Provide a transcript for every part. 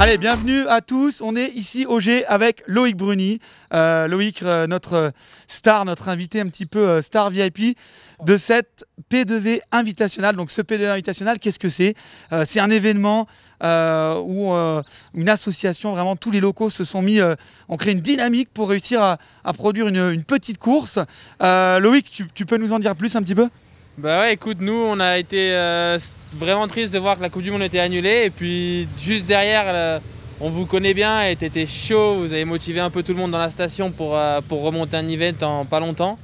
Allez, bienvenue à tous. On est ici au G avec Loïc Bruni. Loïc, notre star, notre invité un petit peu star VIP de cette P2V Invitational. Donc ce P2V Invitational, qu'est-ce que c'est? C'est un événement où une association, vraiment tous les locaux se sont mis, ont créé une dynamique pour réussir à produire une petite course. Loïc, tu peux nous en dire plus un petit peu? Bah ouais, écoute, nous on a été vraiment triste de voir que la Coupe du Monde était annulée, et puis juste derrière, on vous connaît bien et t'étais chaud, vous avez motivé un peu tout le monde dans la station pour remonter un event en pas longtemps.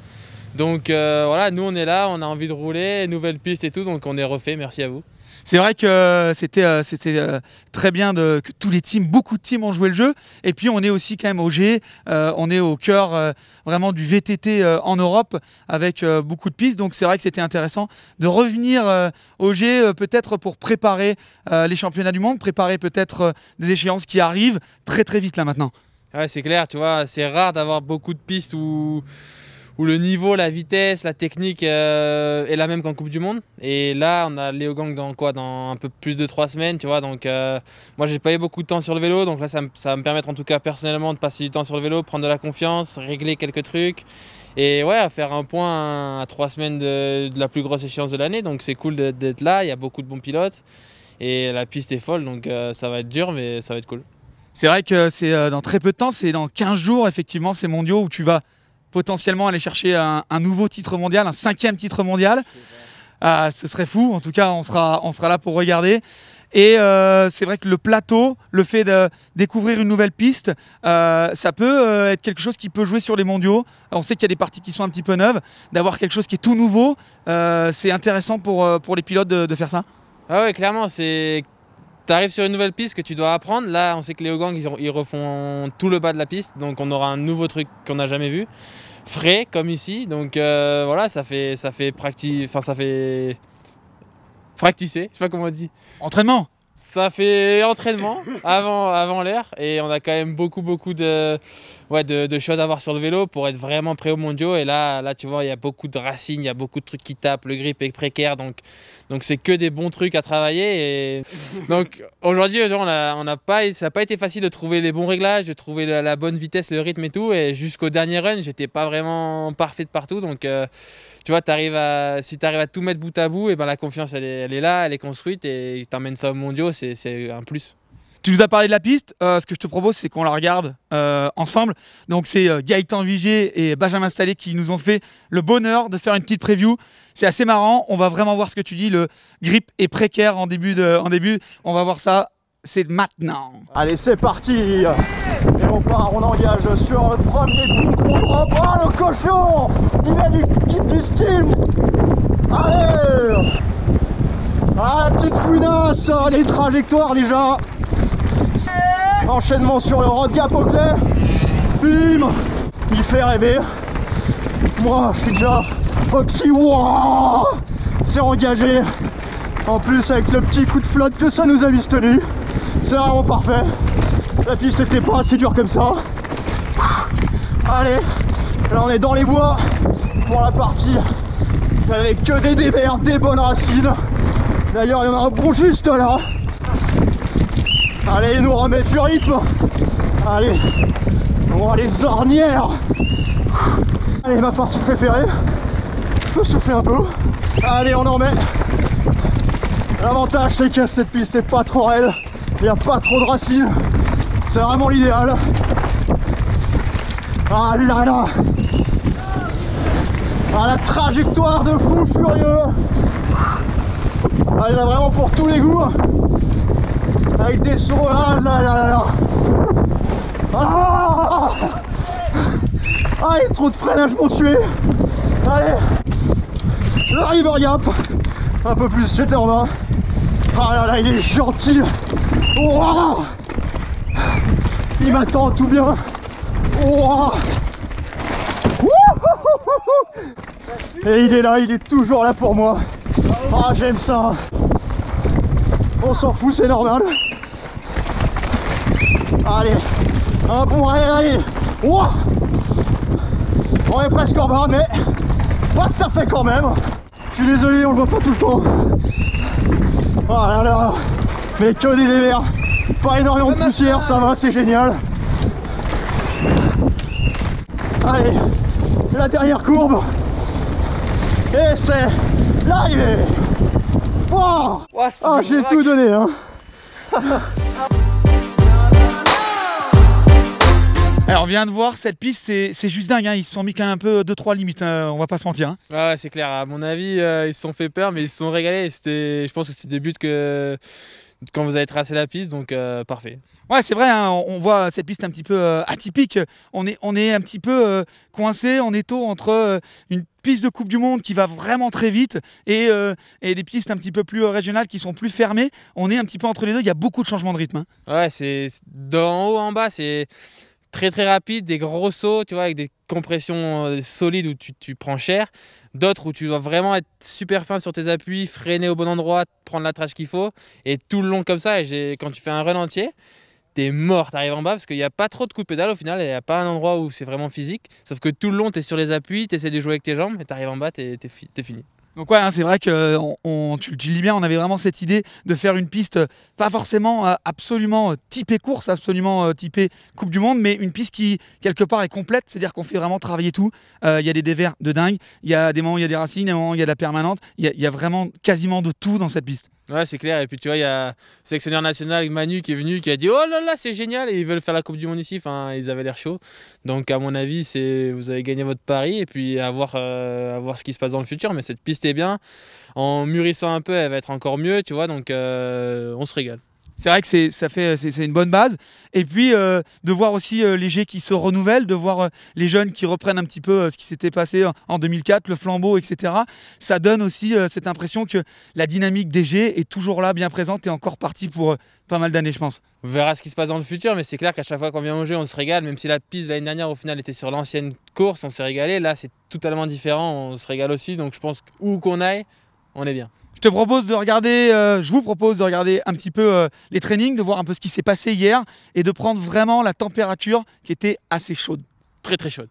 Donc voilà, nous on est là, on a envie de rouler, nouvelle piste et tout, donc on est refait, merci à vous. C'est vrai que c'était très bien que tous les teams, beaucoup de teams ont joué le jeu. Et puis on est aussi quand même au G, on est au cœur vraiment du VTT en Europe avec beaucoup de pistes. Donc c'est vrai que c'était intéressant de revenir au G peut-être pour préparer les championnats du monde, préparer peut-être des échéances qui arrivent très très vite là maintenant. Ouais, c'est clair, tu vois, c'est rare d'avoir beaucoup de pistes où le niveau, la vitesse, la technique est la même qu'en Coupe du Monde. Et là, on a Léogang dans un peu plus de 3 semaines, tu vois. Donc moi, j'ai pas eu beaucoup de temps sur le vélo. Donc là, ça va me permettre en tout cas personnellement de passer du temps sur le vélo, prendre de la confiance, régler quelques trucs. Et ouais, à faire un point à 3 semaines de la plus grosse échéance de l'année. Donc c'est cool d'être là, il y a beaucoup de bons pilotes. Et la piste est folle, donc ça va être dur, mais ça va être cool. C'est vrai que c'est dans très peu de temps, c'est dans 15 jours, effectivement, ces mondiaux où tu vas potentiellement aller chercher un nouveau titre mondial, un 5e titre mondial. Ce serait fou, en tout cas on sera là pour regarder. Et c'est vrai que le plateau, le fait de découvrir une nouvelle piste, ça peut être quelque chose qui peut jouer sur les mondiaux. On sait qu'il y a des parties qui sont un petit peu neuves, d'avoir quelque chose qui est tout nouveau, c'est intéressant pour les pilotes de faire ça. Ah ouais, clairement, tu arrives sur une nouvelle piste que tu dois apprendre. Là, on sait que Léogang, ils refont tout le bas de la piste, donc on aura un nouveau truc qu'on n'a jamais vu, frais comme ici. Donc voilà, ça fait practicer, je sais pas comment on dit. Entraînement. Ça fait entraînement avant l'air, et on a quand même beaucoup de choses à voir sur le vélo pour être vraiment prêt aux mondiaux. Et là tu vois, il y a beaucoup de racines, il y a beaucoup de trucs qui tapent, le grip est précaire, donc c'est que des bons trucs à travailler. Et donc aujourd'hui, ça n'a pas été facile de trouver les bons réglages, de trouver la bonne vitesse, le rythme et tout. Et jusqu'au dernier run, j'étais pas vraiment parfait de partout. Donc tu vois, si tu arrives à tout mettre bout à bout, et ben la confiance elle est là, elle est construite, et tu emmènes ça aux mondiaux, c'est un plus. Tu nous as parlé de la piste, ce que je te propose c'est qu'on la regarde ensemble. Donc c'est Gaëtan Vigier et Benjamin Stallet qui nous ont fait le bonheur de faire une petite preview. C'est assez marrant, on va vraiment voir ce que tu dis, le grip est précaire en début, on va voir ça, c'est maintenant. Allez, c'est parti. Et on engage sur le premier coup. Oh, le cochon, il a du steam. Allez. Ah, la petite fouinasse, les trajectoires déjà. Enchaînement sur le road gap au clair. Bim. Il fait rêver. Moi, je suis déjà oxy. Wow, c'est engagé. En plus, avec le petit coup de flotte que ça nous a vite tenu. C'est vraiment parfait. La piste n'était pas assez dure comme ça. Allez, là on est dans les bois pour la partie avec que des dévers, des bonnes racines. D'ailleurs, il y en a un bon juste là. Allez, il nous remet du rythme. Allez, on voit les ornières. Allez, ma partie préférée. Je peux souffler un peu. Allez, on en remet. L'avantage, c'est que cette piste n'est pas trop raide. Il n'y a pas trop de racines. C'est vraiment l'idéal. Ah là là. Ah, la trajectoire de fou furieux. Ah, il y en a vraiment pour tous les goûts. Avec des sauts là là là là là. Ah, ah, il y a trop de freinage pour tuer. Allez, le river gap. Un peu plus, j'étais en bas. Ah là là, il est gentil. Oh, il m'attend tout bien. Oh. Et il est là, il est toujours là pour moi. Ah, j'aime ça. On s'en fout, c'est normal. Allez, un bon rail, allez. Oh, on est presque en bas, mais pas tout à fait quand même. Je suis désolé, on le voit pas tout le temps. Oh là là, mais que des dévers. Pas énormément de poussière, ça va, c'est génial. Allez, la dernière courbe. Et c'est l'arrivée. Wow. Ah, j'ai tout donné, hein. Alors, on vient de voir cette piste, c'est juste dingue, hein. Ils se sont mis quand même un peu 2-3 limites, on va pas se mentir. Hein. Ah ouais, c'est clair, à mon avis, ils se sont fait peur, mais ils se sont régalés. Je pense que c'était des buts que quand vous avez tracé la piste, donc parfait. Ouais, c'est vrai, hein, on voit cette piste un petit peu atypique. On est un petit peu coincé en étau entre une piste de Coupe du Monde qui va vraiment très vite et des pistes un petit peu plus régionales qui sont plus fermées. On est un petit peu entre les deux, il y a beaucoup de changements de rythme. Hein. Ouais, c'est d'en haut en bas, c'est très très rapide, des gros sauts, tu vois, avec des compressions solides où tu prends cher. D'autres où tu dois vraiment être super fin sur tes appuis, freiner au bon endroit, prendre la trace qu'il faut. Et tout le long comme ça, quand tu fais un run entier, t'es mort, t'arrives en bas parce qu'il n'y a pas trop de coups de pédale au final, il n'y a pas un endroit où c'est vraiment physique. Sauf que tout le long, t'es sur les appuis, t'essaies de jouer avec tes jambes et t'arrives en bas, t'es fini. Donc ouais, hein, c'est vrai que tu le dis bien, on avait vraiment cette idée de faire une piste pas forcément absolument typée course, absolument typée Coupe du Monde, mais une piste qui quelque part est complète, c'est-à-dire qu'on fait vraiment travailler tout. Il y a des dévers de dingue, il y a des moments où il y a des racines, des moments où il y a de la permanente, il y a vraiment quasiment de tout dans cette piste. Ouais, c'est clair. Et puis tu vois, il y a le sélectionneur national Manu qui est venu, qui a dit oh là là, c'est génial, et ils veulent faire la Coupe du Monde ici. Enfin, ils avaient l'air chauds. Donc à mon avis, vous avez gagné votre pari, et puis à voir ce qui se passe dans le futur. Mais cette piste est bien. En mûrissant un peu, elle va être encore mieux, tu vois. Donc on se régale. C'est vrai que c'est une bonne base. Et puis de voir aussi les G qui se renouvellent, de voir les jeunes qui reprennent un petit peu ce qui s'était passé en 2004, le flambeau, etc. Ça donne aussi cette impression que la dynamique des G est toujours là, bien présente et encore partie pour pas mal d'années, je pense. On verra ce qui se passe dans le futur, mais c'est clair qu'à chaque fois qu'on vient au G, on se régale. Même si la piste l'année dernière, au final, était sur l'ancienne course, on s'est régalé. Là, c'est totalement différent, on se régale aussi. Donc je pense qu'où qu'on aille, on est bien. Je vous propose de regarder un petit peu les trainings, de voir un peu ce qui s'est passé hier et de prendre vraiment la température qui était assez chaude. Très très chaude.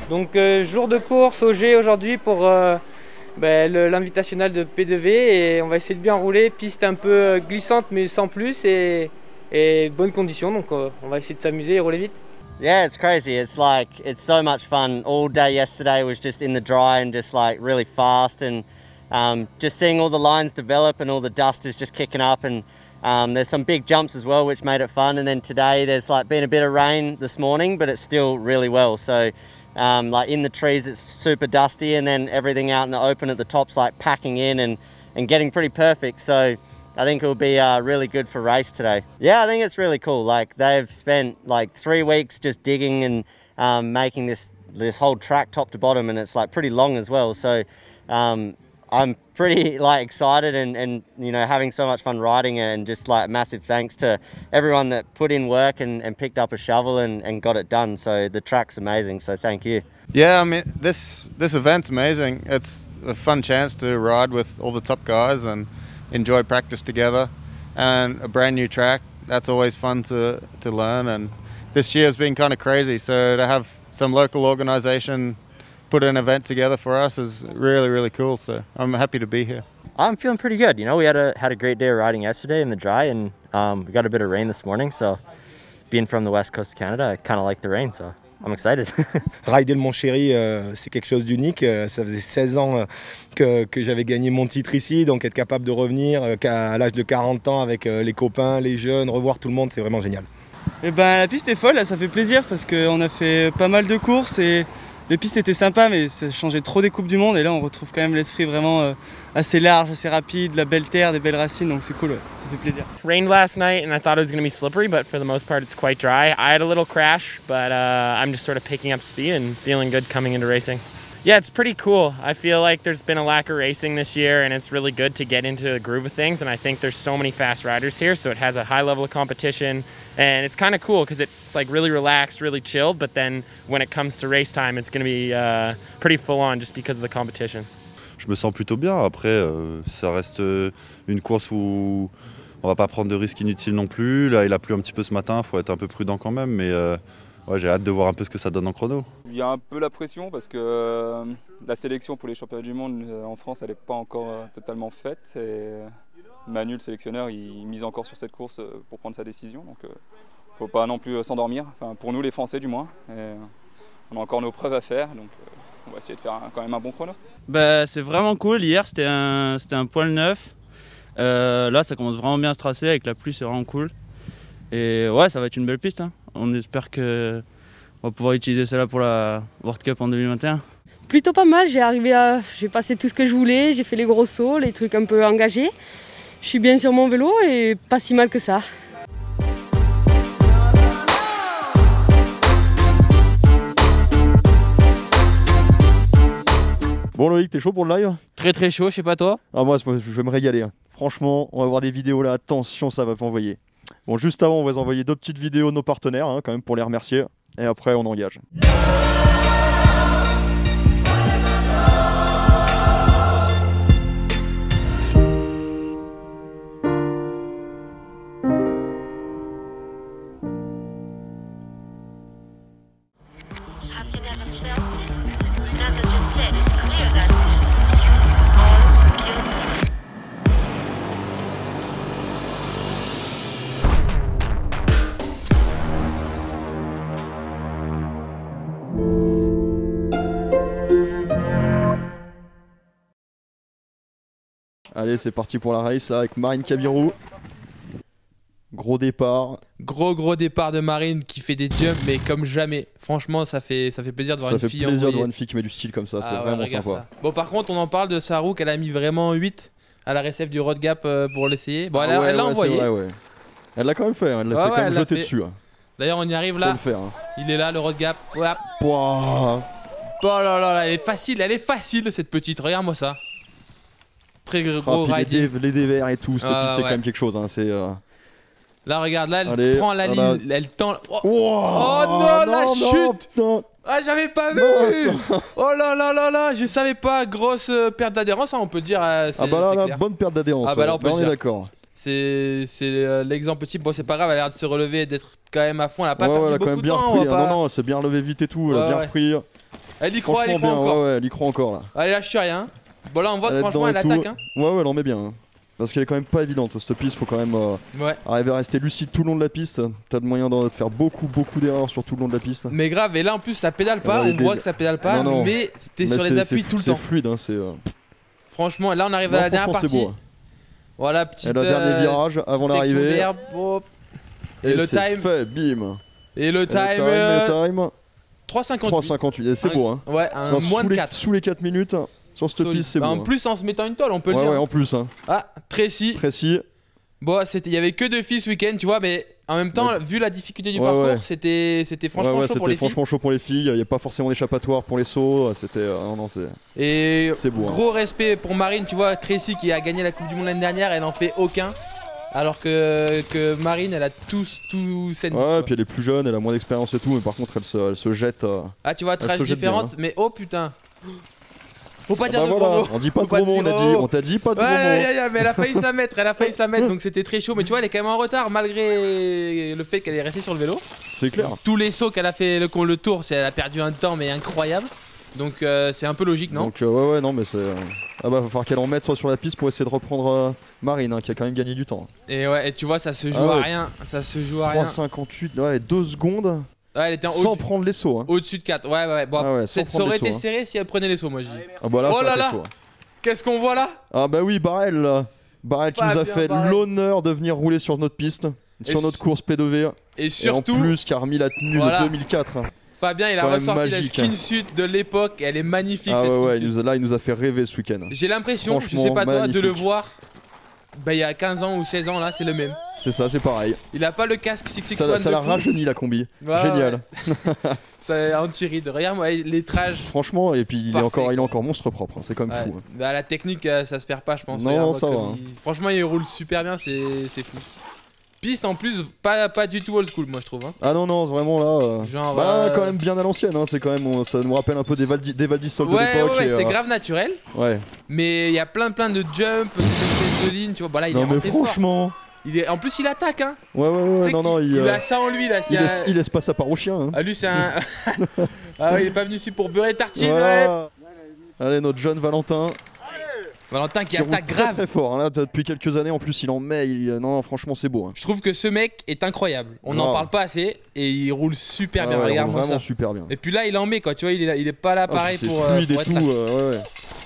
Donc jour de course au G aujourd'hui pour l'invitationnel de P2V, et on va essayer de bien rouler, piste un peu glissante mais sans plus, et bonnes conditions, donc on va essayer de s'amuser et rouler vite. Yeah, it's crazy. It's so much fun. All day yesterday was just in the dry and just like really fast, and just seeing all the lines develop and all the dust is just kicking up, and there's some big jumps as well which made it fun. And then today there's like been a bit of rain this morning, but it's still really well. So like in the trees it's super dusty, and then everything out in the open at the top's like packing in, and and getting pretty perfect. So I think it will be really good for race today. Yeah, I think it's really cool. Like they've spent like 3 weeks just digging and making this whole track top to bottom, and it's like pretty long as well. So I'm pretty like excited and you know, having so much fun riding it, and just like massive thanks to everyone that put in work and picked up a shovel and got it done. So the track's amazing, so thank you. Yeah, I mean this event's amazing. It's a fun chance to ride with all the top guys and enjoy practice together, and a brand new track, that's always fun to learn. And this year has been kind of crazy, so to have some local organization put an event together for us is really cool, so I'm happy to be here. I'm feeling pretty good. You know, we had a great day of riding yesterday in the dry, and we got a bit of rain this morning, so being from the west coast of Canada, I kind of like the rain, so I'm excited. Rider le Mont Chéry, c'est quelque chose d'unique. Ça faisait 16 ans que j'avais gagné mon titre ici, donc être capable de revenir à l'âge de 40 ans avec les copains, les jeunes, revoir tout le monde, c'est vraiment génial. Et ben, la piste est folle, ça fait plaisir parce qu'on a fait pas mal de courses et les pistes étaient sympas, mais ça changeait trop des Coupes du Monde, et là on retrouve quand même l'esprit vraiment assez large, assez rapide, la belle terre, des belles racines, donc c'est cool, ouais. Ça fait plaisir. Rained last night and I thought it was going to be slippery, but for the most part it's quite dry. I had a little crash, but I'm just sort of picking up speed and feeling good coming into racing. Yeah, it's pretty cool. I feel like there's been a lack of racing this year, and it's really good to get into the groove of things, and I think there's so many fast riders here, so it has a high level of competition, and it's kind of cool because it's like really relaxed, really chilled, but then when it comes to race time, it's going to be pretty full on just because of the competition. Je me sens plutôt bien. Après, ça reste une course où on va pas prendre de risques inutiles non plus. Là, il a plu un petit peu ce matin, il faut être un peu prudent quand même, mais ouais, j'ai hâte de voir un peu ce que ça donne en chrono. Il y a un peu la pression parce que la sélection pour les championnats du monde en France, elle n'est pas encore totalement faite. Et Manu, le sélectionneur, il mise encore sur cette course pour prendre sa décision. Donc il ne faut pas non plus s'endormir, enfin, pour nous les Français du moins. Et on a encore nos preuves à faire, donc on va essayer de faire quand même un bon chrono. Bah, c'est vraiment cool, hier c'était un poil neuf. Là ça commence vraiment bien à se tracer, avec la pluie c'est vraiment cool. Et ouais, ça va être une belle piste, hein. On espère qu'on va pouvoir utiliser celle-là pour la World Cup en 2021. Plutôt pas mal, j'ai passé tout ce que je voulais, j'ai fait les gros sauts, les trucs un peu engagés. Je suis bien sur mon vélo et pas si mal que ça. Bon Loïc, t'es chaud pour le live? Très chaud, je sais pas toi. Ah moi je vais me régaler, hein. Franchement, on va voir des vidéos là, attention, ça va envoyer. Bon, juste avant, on va vous envoyer 2 petites vidéos de nos partenaires, hein, quand même, pour les remercier. Et après, on engage. Allez, c'est parti pour la race là avec Marine Cabirou. Gros départ. Gros départ de Marine qui fait des jumps, mais comme jamais. Franchement, ça fait plaisir de voir une fille. Ça fait plaisir de voir une fille qui met du style comme ça, c'est vraiment sympa. Ça. Bon, par contre, on en parle de sa roue qu'elle a mis vraiment 8 à la réception du Road Gap pour l'essayer. Bon, elle l'a envoyé. Vrai, ouais. Elle l'a quand même fait, hein. Elle s'est quand même jetée dessus. Hein. D'ailleurs, on y arrive là. Faut le faire, hein. Il est là, le Road Gap. Voilà. Pouah. Oh là là, elle est facile cette petite. Regarde-moi ça. Très gros riding. Les dévers et tout, cette piste c'est quand même quelque chose, hein. C'est là regarde, là elle prend la ligne, elle tend. Oh non, la chute. Non. Ah, j'avais pas vu. Oh là, je savais pas. Grosse perte d'adhérence, hein, on peut dire. Ah bah là, bonne perte d'adhérence. Ah bah là on peut le dire. D'accord. C'est l'exemple type. Bon, c'est pas grave, elle a l'air de se relever et d'être quand même à fond. Elle a pas perdu beaucoup de temps. Non, c'est bien relevé vite et tout, elle a bien repris. Elle y croit encore. Ouais, elle y croit encore là. Elle lâche rien. Bon là on voit que franchement elle attaque, hein. Ouais, elle en met bien, hein. Parce qu'elle est quand même pas évidente cette piste, faut quand même arriver à rester lucide tout le long de la piste. T'as de moyen de faire beaucoup d'erreurs sur tout le long de la piste. Mais grave, et là en plus ça pédale pas, on voit que ça pédale pas, mais c'était sur les appuis tout le temps. C'est fluide, hein, franchement, là on arrive à la dernière partie. Beau. Voilà, petite le dernier virage avant l'arrivée. Et le time fait, bim. Et le time 3,58. 3,58, c'est beau, hein. Ouais, moins de 4. Sous les 4 minutes. Sur cette piste, c'est Bah, bon. en plus, en se mettant une tôle, on peut le Ouais, dire. ouais, en plus. Hein. Ah, Tracy. Tracy. Bon, il y avait que 2 filles ce week-end, tu vois, mais en même temps, vu la difficulté du parcours, c'était franchement chaud pour les filles. C'était franchement chaud pour les filles. Il n'y a pas forcément d'échappatoire pour les sauts. C'était. Non, c'est. Et c'est beau. Gros respect pour Marine, tu vois, Tracy qui a gagné la Coupe du Monde l'année dernière, elle n'en fait aucun. Alors que Marine, elle a tout scène. Ouais, puis elle est plus jeune, elle a moins d'expérience et tout, mais par contre, elle se jette. Ah, tu vois, trash différente, mais oh putain. Faut pas dire bah de voilà, gros mots. on dit pas de gros mots, on t'a dit pas de gros mots. Ouais, mais elle a failli se la mettre, donc c'était très chaud. Mais tu vois, elle est quand même en retard malgré le fait qu'elle est restée sur le vélo. C'est clair. Tous les sauts qu'elle a fait le tour, elle a perdu un temps, mais incroyable. Donc c'est un peu logique, non? Donc ouais, non, mais c'est. Ah bah, va falloir qu'elle en mette sur la piste pour essayer de reprendre Marine, hein, qui a quand même gagné du temps. Et ouais, et tu vois, ça se joue à rien. Ça se joue à rien. 3,58, ouais, 2 secondes. Ouais, elle était sans prendre les sauts. Hein. Au-dessus de 4. Ouais. Bon, ça aurait été serré si elle prenait les sauts, moi je dis. Ah bah là, oh là là, qu'est-ce qu'on voit là? Ah bah oui, Barrel qui nous a fait l'honneur de venir rouler sur notre piste, sur notre course P2V. Et surtout, en plus, qui a remis la tenue de 2004. Fabien, il a ressorti la skin suit de l'époque, elle est magnifique cette skin suit. Là, il nous a fait rêver ce week-end. J'ai l'impression, je sais pas toi, de le voir. Bah, il y a 15 ans ou 16 ans là, c'est le même. C'est ça, c'est pareil. Il a pas le casque 661. Ça l'a rajeuni la combi. Génial. C'est anti-ride. Regarde-moi les trages. Franchement, et puis il est encore monstre propre. Hein. C'est quand même fou. Hein. Bah, la technique, ça se perd pas, je pense. Non, regarde, ça va. Hein. Franchement, il roule super bien, c'est fou. Piste en plus, pas du tout old school, moi je trouve. Hein. Ah non, vraiment là. Genre. Quand même bien à l'ancienne. Hein. C'est quand même, ça nous rappelle un peu des Valdis Sol de l'époque. Ouais, c'est grave naturel. Ouais. Mais il y a plein de jumps, d'espèces de lignes, tu vois. Bah là, il est rentré franchement. Fort. En plus, il attaque, hein. Ouais, non, il a ça en lui là. Il laisse pas sa part au chien. Hein. Ah, lui, c'est un. Ah ouais, il est pas venu ici pour beurrer tartine, voilà. Allez, notre jeune Valentin. Valentin qui attaque grave. Très fort, hein. Là, depuis quelques années en plus il en met, non franchement c'est beau. Hein. Je trouve que ce mec est incroyable, on n'en parle pas assez et il roule super bien, regarde-moi ça. Vraiment super bien. Et puis là il en met quoi, tu vois, il est pas là pareil pour fluide être et tout, là.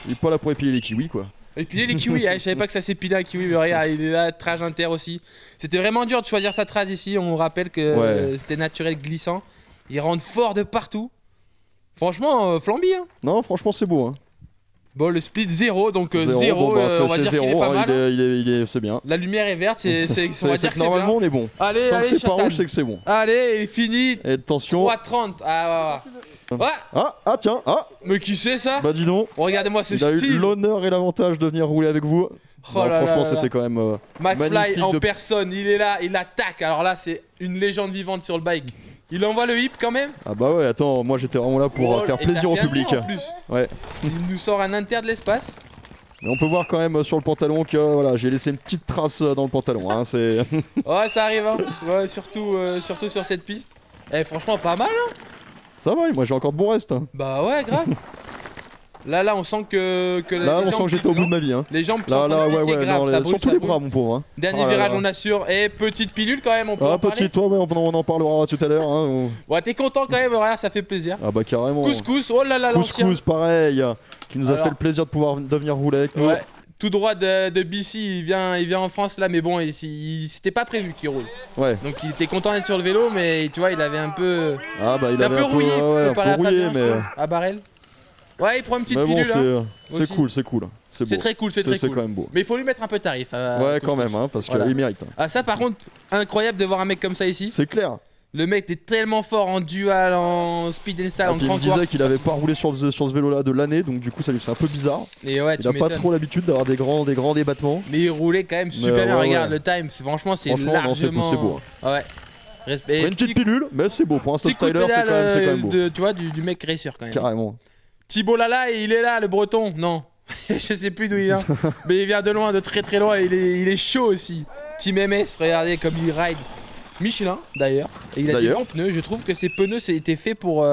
Il est pas là pour épiler les kiwis quoi. Épiler les kiwis, je savais pas que ça s'épilait un kiwi, mais regarde, il est là, trage inter aussi. C'était vraiment dur de choisir sa trace ici, on rappelle que c'était naturel glissant. Il rentre fort de partout. Franchement, flambi hein. Non franchement c'est beau hein. Bon, le split 0, donc 0, on va dire qu'il est pas mal. C'est bien. La lumière est verte, on va dire que c'est normalement bien. on est bon. Allez, tant que c'est pas rouge, c'est que c'est bon. Allez, il est fini. Et attention. 3,30. Ah. Tiens. Mais qui c'est ça? Bah dis donc. Regardez-moi ce style. Il a eu l'honneur et l'avantage de venir rouler avec vous. Franchement, c'était quand même McFly en personne, il est là, il attaque. Alors là, c'est une légende vivante sur le bike. Il envoie le hip quand même. Ah bah ouais, attends, moi j'étais vraiment là pour faire plaisir au public. En plus. Ouais. Il nous sort un inter de l'espace. Mais on peut voir quand même sur le pantalon que voilà, j'ai laissé une petite trace dans le pantalon. Hein, ouais, ça arrive. Hein. Ouais, surtout sur cette piste. Eh, franchement, pas mal. Hein. Ça va, moi j'ai encore de bons restes. Hein. Bah ouais, grave. Là, on sent que là, on sent que j'étais au bout de ma vie. Hein. Les jambes sont grave, ça brûle, surtout les bras, mon pauvre. Hein. Dernier virage, on assure. Et petite pilule quand même, on peut en parler. Petite, on en parlera tout à l'heure. Hein. Ouais, t'es content quand même, regarde, ça fait plaisir. Ah bah carrément. Couscous, oh là là, l'ancien. Couscous, pareil, qui nous a fait le plaisir de venir rouler avec nous. Ouais. Tout droit de BC, il vient en France là, mais bon, c'était pas prévu qu'il roule. Ouais. Donc il était content d'être sur le vélo, mais tu vois, il avait un peu. Ah bah il avait un peu rouillé, comparé à Fabien, mais à Barrel. Ouais, il prend une petite mais pilule. Bon, c'est cool. C'est très cool, c'est quand même beau. Mais il faut lui mettre un peu de tarif. Ouais, quand même, hein, parce qu'il mérite. Ah, ça par contre, incroyable de voir un mec comme ça ici. C'est clair. Le mec était tellement fort en dual, en speed and style, en grand. Il me disait qu'il avait pas roulé sur ce vélo là de l'année, donc du coup ça lui fait un peu bizarre. Et ouais, il a pas trop l'habitude d'avoir des grands débattements. Mais il roulait quand même super bien, regarde le time, franchement c'est largement. C'est beau. Ouais. Respect. Une petite pilule, mais c'est beau pour un stop styler, c'est quand même beau. Tu vois, du mec racer quand même. Carrément. Thibaut Lala, il est là, le breton. Non, je sais plus d'où il vient. Mais il vient de loin, de très loin. Il est chaud aussi. Team MS, regardez comme il ride. Michelin d'ailleurs. Et il a des bons pneus. Je trouve que ces pneus étaient faits pour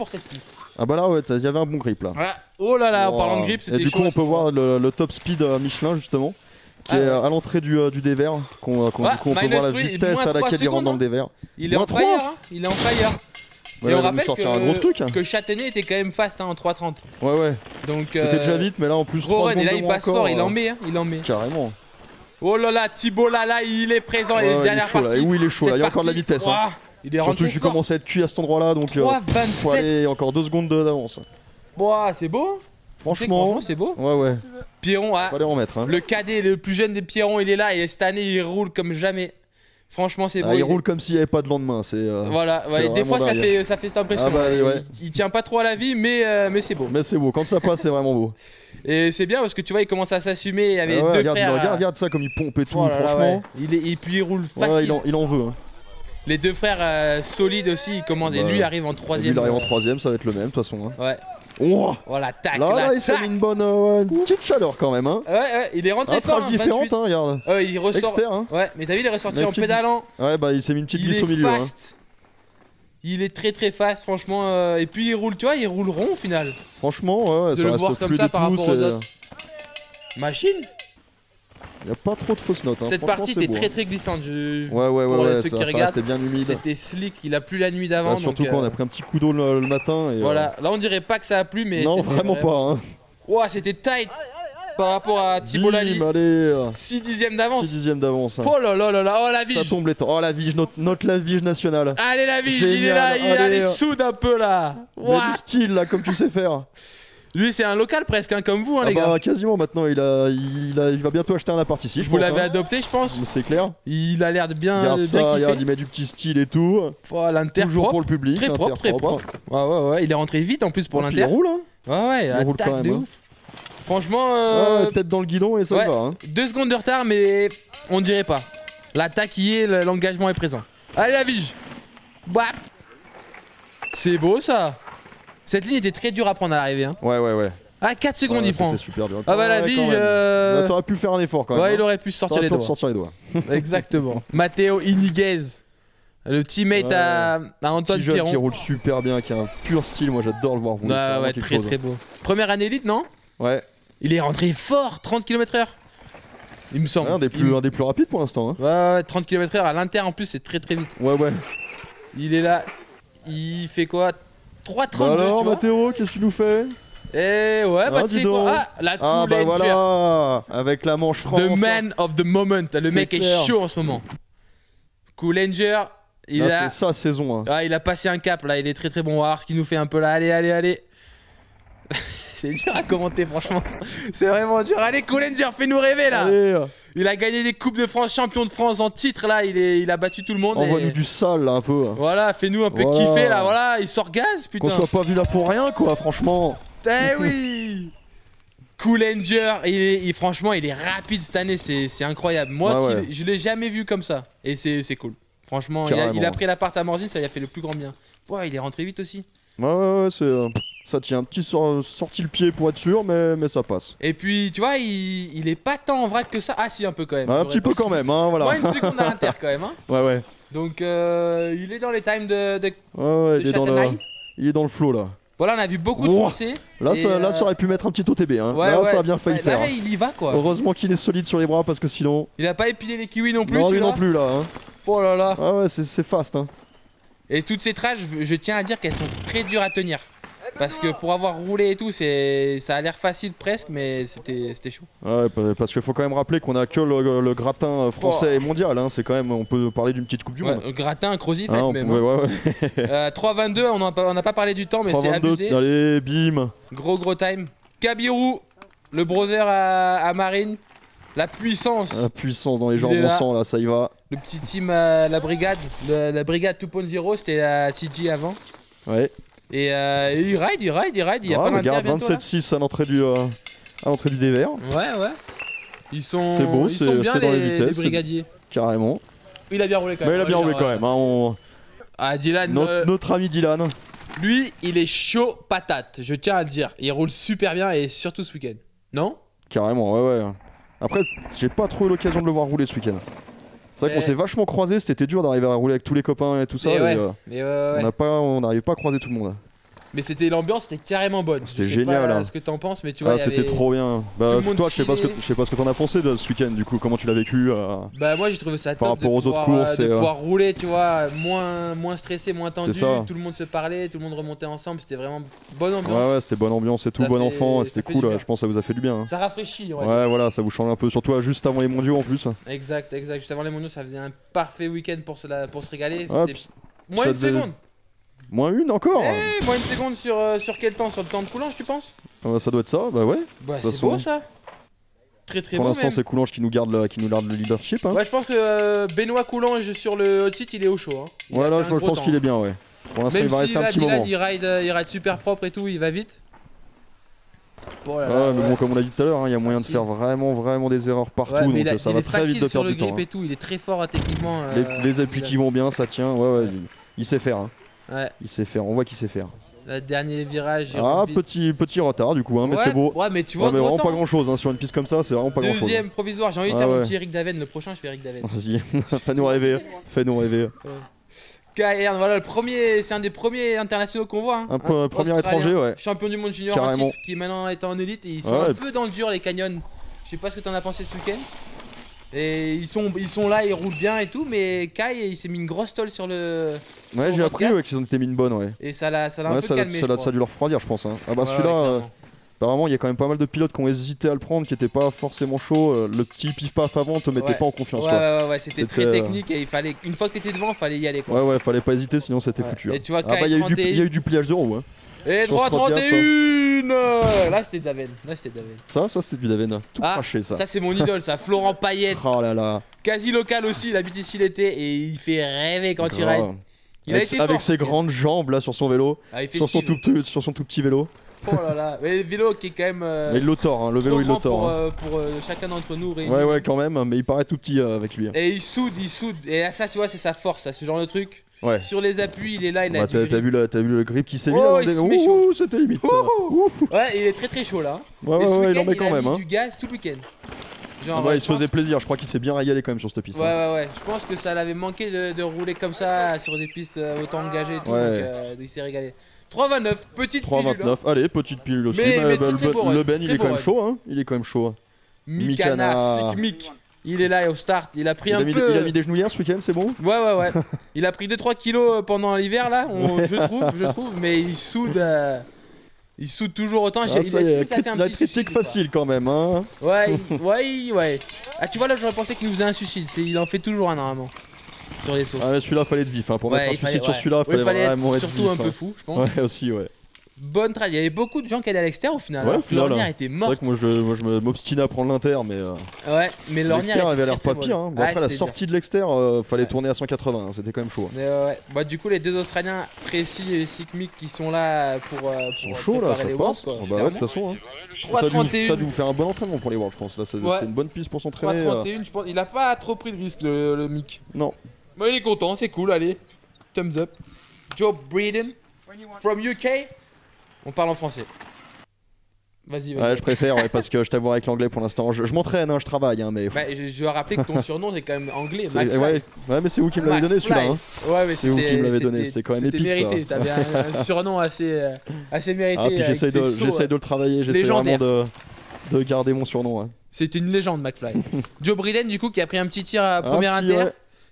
cette piste. Ah bah là ouais, il y avait un bon grip là. Voilà. Oh là là, en parlant de grip, c'était chaud. Et du coup on peut voir le top speed Michelin justement. Qui est à l'entrée du dévers. On peut voir la vitesse à laquelle il rentre dans le dévers. Il est en fire, hein. Il est en fire. Ouais, et on rappelle un gros truc, hein. que Châtenay était quand même fast en 3.30. Ouais. Donc c'était déjà vite, mais là en plus. Rowan, et là il passe fort, il en met. Carrément. Oh là là, Thibaut là, il est présent. Et les dernières parties. Oui, il est chaud là, il y a encore de la vitesse. Hein. Il est rentré surtout que tu commences à être cuit à cet endroit là, donc 3,27. faut aller encore 2 secondes d'avance. Boah, c'est beau. franchement c'est beau. Ouais. Pierron, Faut les remettre. Hein. Le cadet, le plus jeune des Pierron, il est là et cette année il roule comme jamais. Franchement, c'est beau. Il roule comme s'il n'y avait pas de lendemain. Voilà, des fois ça fait cette impression. Il tient pas trop à la vie, mais c'est beau. Mais c'est beau, quand ça passe, c'est vraiment beau. Et c'est bien parce que tu vois, il commence à s'assumer. Il y avait deux frères. Regarde ça comme il pompe et tout, franchement. Et puis il roule facile. Il en veut. Hein. Les deux frères solides aussi, ils commencent. Et lui arrive en 3ème. Lui, il arrive en 3ème, ça va être le même de toute façon. Hein. Ouais. Oh, voilà, tac, là, il s'est mis une bonne une petite chaleur quand même. Hein. Ouais, il est rentré fort. Différente, hein, regarde. Il ressort. Externe, hein. Ouais, mais t'as vu, il est ressorti en pédalant. Ouais, bah il s'est mis une petite glisse au milieu. Hein. Il est très fast, franchement. Et puis il roule, tu vois, il roule rond au final. Franchement, ouais, de le voir comme ça par rapport aux autres. Machine. Il y a pas trop de fausses notes. Hein. Cette partie était très glissante. Ouais, pour ceux qui regardent, c'était bien humide. C'était slick, il a plu la nuit d'avant. Surtout quand on a pris un petit coup d'eau le matin. Et voilà, là on dirait pas que ça a plu, mais. Non, vraiment pas. Hein. Ouah, c'était tight par rapport à Thibaut Lally. 6 dixièmes d'avance. 6 dixièmes d'avance. Hein. Oh là là là là, oh la Vige. Ça tombe les temps. Oh la Vige, notre la Vige nationale. Allez la Vige, il est là, il soude un peu là. Il a du style là, comme tu sais faire. Lui c'est un local presque, hein, comme vous, hein, les gars. Quasiment maintenant, il va bientôt acheter un appart ici. Vous l'avez adopté, je pense. C'est clair. Il a l'air de bien. Regarde ça, kiffer. regarde, il met du petit style et tout. L'Inter toujours pour le public. Très propre. Ouais, il est rentré vite en plus pour l'Inter. Il roule, hein. Ouais, il roule quand même, de ouf. Franchement, tête dans le guidon et ça va. Hein. 2 secondes de retard, mais on dirait pas. L'attaque y est, l'engagement est présent. Allez la Vige. Bah. C'est beau ça. Cette ligne était très dure à prendre à l'arrivée. Hein. Ouais. Ah, 4 secondes il prend. C'était super dur. Ah bah la Vige. T'aurais pu faire un effort quand même. Ouais, il aurait pu sortir les doigts. Exactement. Matteo Iniguez, le teammate à Antoine Pierron. Qui roule super bien, qui a un pur style. Moi j'adore le voir rouler. Ouais, très beau. Première année élite, non? Ouais. Il est rentré fort, 30 km/h. Il me semble. Un des plus rapides pour l'instant. Hein. Ouais, 30 km/h à l'Inter en plus, c'est très vite. Ouais. Il est là. Il fait quoi? 3,32. Alors, Matteo, qu'est-ce que tu nous fais? Eh ouais, bah tu sais quoi? Ah, la Coolenger. Bah voilà, avec la manche France. The man of the moment. Le mec est chaud en ce moment. Coolenger, c'est sa saison. Hein. Ah, il a passé un cap là, il est très bon. On va voir ce qu'il nous fait un peu là. Allez. C'est dur à commenter, franchement. C'est vraiment dur. Allez, Coolenger, fais-nous rêver là. Allez. Il a gagné des Coupes de France, champion de France en titre là. Il a battu tout le monde. Envoie-nous du sale là un peu. Voilà, fais-nous un peu kiffer là. Voilà, il sort gaz, putain. Qu'on soit pas vu là pour rien, quoi, franchement. Eh oui. Coolenger, franchement, il est rapide cette année. C'est incroyable. Moi, je l'ai jamais vu comme ça. Et c'est cool. Franchement, il a pris l'appart à Morzine, ça lui a fait le plus grand bien. Ouais, il est rentré vite aussi. Ouais, ça tient un petit sorti le pied pour être sûr, mais ça passe. Et puis, tu vois, il est pas tant en vrac que ça. Ah, si, un peu quand même. Un petit peu quand même, hein, voilà. Moi, une seconde à l'Inter quand même. Hein. Ouais. Donc, il est dans les times de il est dans le flow là. Voilà, on a vu beaucoup de Français. Là, ça aurait pu mettre un petit OTB. Hein. Ouais, là, ça a bien failli faire. Là, il y va quoi. Heureusement qu'il est solide sur les bras parce que sinon. Il a pas épilé les kiwis non plus. Non, lui non plus là. Hein. Oh là là. Ah ouais, c'est fast. Hein. Et toutes ces trages, je tiens à dire qu'elles sont très dures à tenir. Parce que pour avoir roulé et tout, ça a l'air facile presque, mais c'était chaud. Ouais, parce qu'il faut quand même rappeler qu'on a que le gratin français et mondial. Hein. C'est quand même, on peut parler d'une petite coupe du monde. Gratin, Crozif même. Pouvait, ouais. 3,22, on n'a pas parlé du temps, mais c'est abusé. Allez, bim. Gros time. Kabirou, le brother à Marine. La puissance. La puissance dans les jambes, on sent là, ça y va. Le petit team, la brigade. La brigade 2.0, c'était la CG avant. Ouais. Et il ride, il y a pas d'Inter bientôt. 27-6 à l'entrée du dévers. Ouais. Ils sont, c'est beau, ils sont bien dans les vitesses, les brigadiers. Carrément. Il a bien roulé quand même. Mais il a bien roulé quand même. Hein, Ah, Dylan. Notre ami Dylan. Lui, il est chaud patate, je tiens à le dire. Il roule super bien et surtout ce week-end. Non? Carrément, ouais. Après, j'ai pas trop eu l'occasion de le voir rouler ce week-end. C'est vrai qu'on s'est vachement croisés, c'était dur d'arriver à rouler avec tous les copains et tout ça. On n'arrive pas à croiser tout le monde. Mais l'ambiance était carrément bonne. C'était génial. Pas ce que t'en penses, mais tu vois. C'était trop bien. Bah, toi, je sais pas ce que t'en as pensé de ce week-end, du coup, comment tu l'as vécu Bah, moi j'ai trouvé ça top par rapport aux autres courses. De pouvoir rouler, tu vois, moins stressé, moins tendu. Ça. Tout le monde se parlait, tout le monde remontait ensemble. C'était vraiment bonne ambiance. Ouais, c'était bonne ambiance et tout, bon enfant. C'était cool. Je pense que ça vous a fait du bien. Hein. Ça rafraîchit, ouais, voilà, ça vous change un peu. Surtout juste avant les mondiaux en plus. Exact. Juste avant les mondiaux, ça faisait un parfait week-end pour se régaler. Ah, moins une seconde. Moins une encore moins une seconde sur quel temps? Sur le temps de coulage, tu penses? Ça doit être ça, bah ouais. Bah c'est beau ça. Très Pour beau l'instant, même. c'est Coulange qui nous garde le leadership. Hein. Ouais, je pense que Benoît Coulange sur le hot seat, il est au chaud. Hein. Ouais, là, je pense qu'il est bien, ouais. Pour l'instant, il va rester un petit moment. Il ride super propre et tout, il va vite. Bon, mais bon, comme on l'a dit tout à l'heure, il y a moyen de faire vraiment des erreurs partout, donc ça va très vite de perdre du temps. Et tout, il est très fort techniquement. Les appuis qui vont bien, ça tient. Ouais, il sait faire. Hein. Ouais. Il sait faire, on voit qu'il sait faire. Le dernier virage. Petit retard du coup, hein, mais c'est beau. Ouais, mais tu vois, mais vraiment pas grand chose, hein, sur une piste comme ça, c'est vraiment pas grand chose. Deuxième provisoire, j'ai envie de faire mon petit Eric Daven. Le prochain, je fais Eric Daven. Vas-y, fais-nous rêver. KR, voilà, c'est un des premiers internationaux qu'on voit. Hein. Un premier étranger, ouais. Champion du monde junior en titre, qui maintenant est en élite. Et ils sont un peu dans le dur, les canyons. Je sais pas ce que t'en as pensé ce week-end. Et ils sont là, ils roulent bien et tout, mais Kai il s'est mis une grosse tôle sur le. Ouais, j'ai appris qu'ils ont été mis une bonne, ouais. Et ça l'a un peu calmé. Ça a dû leur refroidir, je pense. Hein. Ah bah celui-là, apparemment, il y a quand même pas mal de pilotes qui ont hésité à le prendre, qui étaient pas forcément chauds. Le petit pif-paf avant te mettait pas en confiance. Ouais, c'était très technique et il fallait, une fois que t'étais devant, il fallait y aller. Quoi. Ouais, fallait pas hésiter, sinon c'était foutu. Et tu vois, il y a eu du pliage de roue. Hein. Et droit 31. Là c'était Daven. Ça c'était du Daven. Tout craché ça. Ça c'est mon idole, ça. Florent Payette. Oh là là. Quasi local aussi, il habite ici l'été et il fait rêver quand il ride. Avec ses grandes jambes là sur son vélo. Sur son tout petit vélo. Oh là là, mais le vélo qui est quand même. Mais il le tord, hein, le vélo il le tord. Pour chacun d'entre nous. Ouais, quand même, mais il paraît tout petit avec lui. Et il soude. Et ça, tu vois, c'est sa force, ça, ce genre de truc. Ouais. Sur les appuis, il est là, il a t'as vu le grip qui s'est mis là, il se met chaud. C'était limite. Ouais, il est très chaud là. Ouais, il en met quand même. Il a mis du gaz tout le week-end. Genre, il se faisait plaisir, je crois qu'il s'est bien régalé quand même sur cette piste. Ouais. Je pense que ça l'avait manqué de rouler comme ça sur des pistes autant engagées et tout. Donc il s'est régalé. 3,29, petite pilule. 3,29, allez, petite pilule aussi. Le Ben, il est quand même chaud, hein. Il est quand même chaud. Mikana, Sick Mick. Il est là au start, il a pris un peu. Il a mis des genouillères ce week-end, c'est bon? Ouais. Il a pris 2-3 kilos pendant l'hiver là, je trouve, mais il soude. Il soude toujours autant. La critique facile quand même, hein. Ouais. Ah, tu vois là, j'aurais pensé qu'il nous faisait un suicide. Il en fait toujours un normalement. Sur les sauts. Ah, mais celui-là, fallait être vif. Hein. Pour mettre un suicide sur celui-là, fallait vraiment être surtout vif, un peu fou, je pense. Ouais, aussi, ouais. Bonne trade. Il y avait beaucoup de gens qui allaient à l'extérieur au final. Ouais, L'ornière était morte. C'est vrai que moi je m'obstinais à prendre l'inter, mais. Ouais, mais l'extérieur avait l'air pas pire. Hein. Bon, après, la sortie de l'extérieur, fallait tourner à 180. Hein. C'était quand même chaud. Ouais. Bah, du coup, les deux Australiens, Tracy et Sick Mick, qui sont là pour. Ils sont chauds là, ça passe. Bah ouais, de toute façon. 3,31. Ça a dû vous faire un bon entraînement pour les Worlds, je pense. Là, c'était une bonne piste pour s'entraîner. 3,31, je pense. Il a pas trop pris de risque, le Mick. Non. Bah, il est content, c'est cool, allez. Thumbs up. Joe Breeden, from UK. On parle en français. Vas-y. Ouais, je préfère, parce que je t'avoue avec l'anglais pour l'instant. Je m'entraîne, hein, je travaille, hein, mais. Bah, je dois rappeler que ton surnom c'est quand même anglais. Ouais, mais c'est vous qui me l'avez donné celui-là. Hein. Ouais, mais c'est vous qui me l'avez donné, c'était quand même épique. C'était mérité, t'avais un surnom assez mérité. Ah, puis j'essaie de le travailler, j'essaie vraiment de garder mon surnom. Hein. C'était une légende, McFly. Joe Breeden, du coup, qui a pris un petit tir à première inter.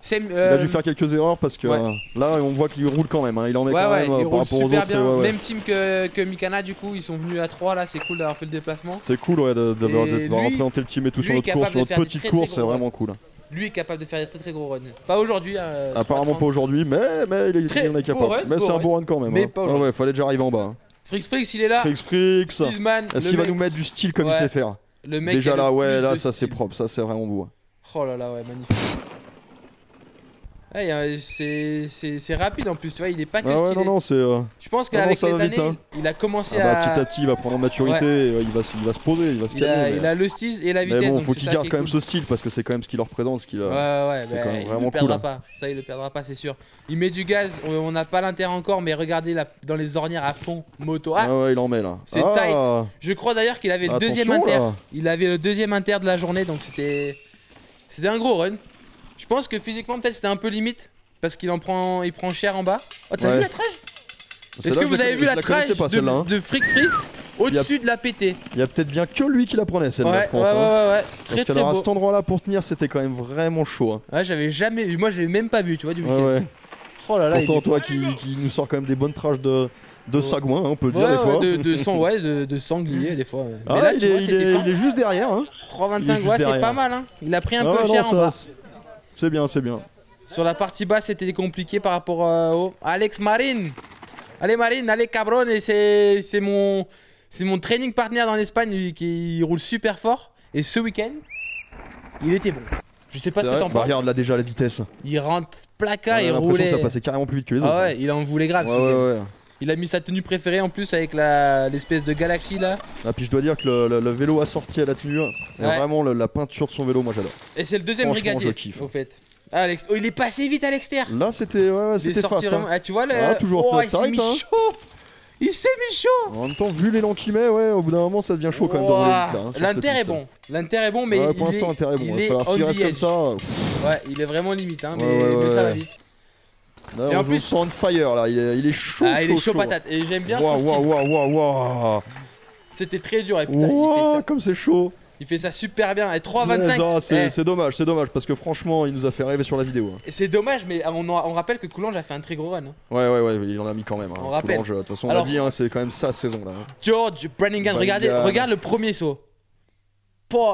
Il a dû faire quelques erreurs parce que là on voit qu'il roule quand même, hein. Il en met quand même il par rapport aux autres. Bien. Même team que Mikana, du coup, ils sont venus à 3 là, c'est cool d'avoir fait le déplacement. C'est cool de représenté le team et tout sur notre course, sur notre petite course, c'est vraiment cool. Lui est capable de faire des très gros runs. Pas aujourd'hui. Apparemment pas aujourd'hui, mais il en est capable. Mais c'est un beau run quand même. Mais pas aujourd'hui. Fallait déjà arriver en bas. Frix, il est là. Frix. Est-ce qu'il va nous mettre du style comme il sait faire? Déjà là, ça c'est propre, ça c'est vraiment beau. Oh là là, ouais, magnifique. C'est rapide en plus, tu vois, il est pas que stylé. Non, c'est. Je pense qu'avec les années, il a commencé à. Petit à petit, il va prendre en maturité, il va se poser, il va se calmer. Il a le style et la vitesse. Mais bon, faut qu'il garde quand même ce style parce que c'est quand même ce qu'il leur représente. C'est quand même vraiment cool. Ça, il le perdra pas, c'est sûr. Il met du gaz, on n'a pas l'intérêt encore, mais regardez dans les ornières à fond, moto. Ouais, il en met là. C'est tight. Je crois d'ailleurs qu'il avait le deuxième inter. Il avait le deuxième inter de la journée, donc c'était un gros run. Je pense que physiquement peut-être c'était un peu limite parce qu'il prend cher en bas. Oh, t'as vu la trage? Est-ce que vous avez vu la trage de Frix au-dessus de la PT? Il y a peut-être bien que lui qui la prenait celle-là, je pense. Ouais. Parce que à cet endroit-là pour tenir c'était quand même vraiment chaud. Hein. Ouais, moi j'avais même pas vu, tu vois, du week-end. Ouais. Oh là là. Pourtant toi qui nous sort quand même des bonnes trages de sagouin, on peut le dire des fois. De sanglier des fois. Mais là, tu vois, il est juste derrière. Hein. 3,25, ouais, c'est pas mal. Hein. Il a pris un peu cher en bas. C'est bien. Sur la partie basse, c'était compliqué par rapport au Alex Marin. Allez Marine, allez cabron, et c'est C'est mon training partner dans l'Espagne qui roule super fort. Et ce week-end, il était bon. Je sais pas ce que t'en penses. Regarde là déjà la vitesse. Il rentre placard, il roulait. L'impression que ça passait carrément plus vite que les autres. Ah ouais, il en voulait grave. Ouais. Il a mis sa tenue préférée en plus avec l'espèce de galaxie là. Ah, puis je dois dire que le vélo assorti à la tenue, vraiment la peinture de son vélo, moi j'adore. Et c'est le deuxième brigadier au fait. Ah, oh, il est passé vite à l'extérieur. Là c'était fast. Vraiment... Ah, tu vois toujours il s'est mis chaud. Il s'est mis chaud. En même temps, vu l'élan qu'il met, au bout d'un moment ça devient chaud quand même de rouler vite, là, L'inter est bon. L'inter est bon, mais pour l'instant l'inter est bon. Il va falloir s'il reste comme ça. Ouais, il est vraiment limite, hein, mais ça va vite. Là, et en plus, on fire là, il est chaud. Ah, il est chaud patate. Et j'aime bien son style. Waouh. C'était très dur. Et putain, il fait ça. Comme c'est chaud. Il fait ça super bien. Et 3,25. C'est dommage parce que franchement, il nous a fait rêver sur la vidéo. C'est dommage, mais on rappelle que Coulange a fait un très gros run. Ouais, il en a mis quand même. On rappelle. De toute façon, on l'a dit, c'est quand même sa saison là. George Brannigan, regarde le premier saut.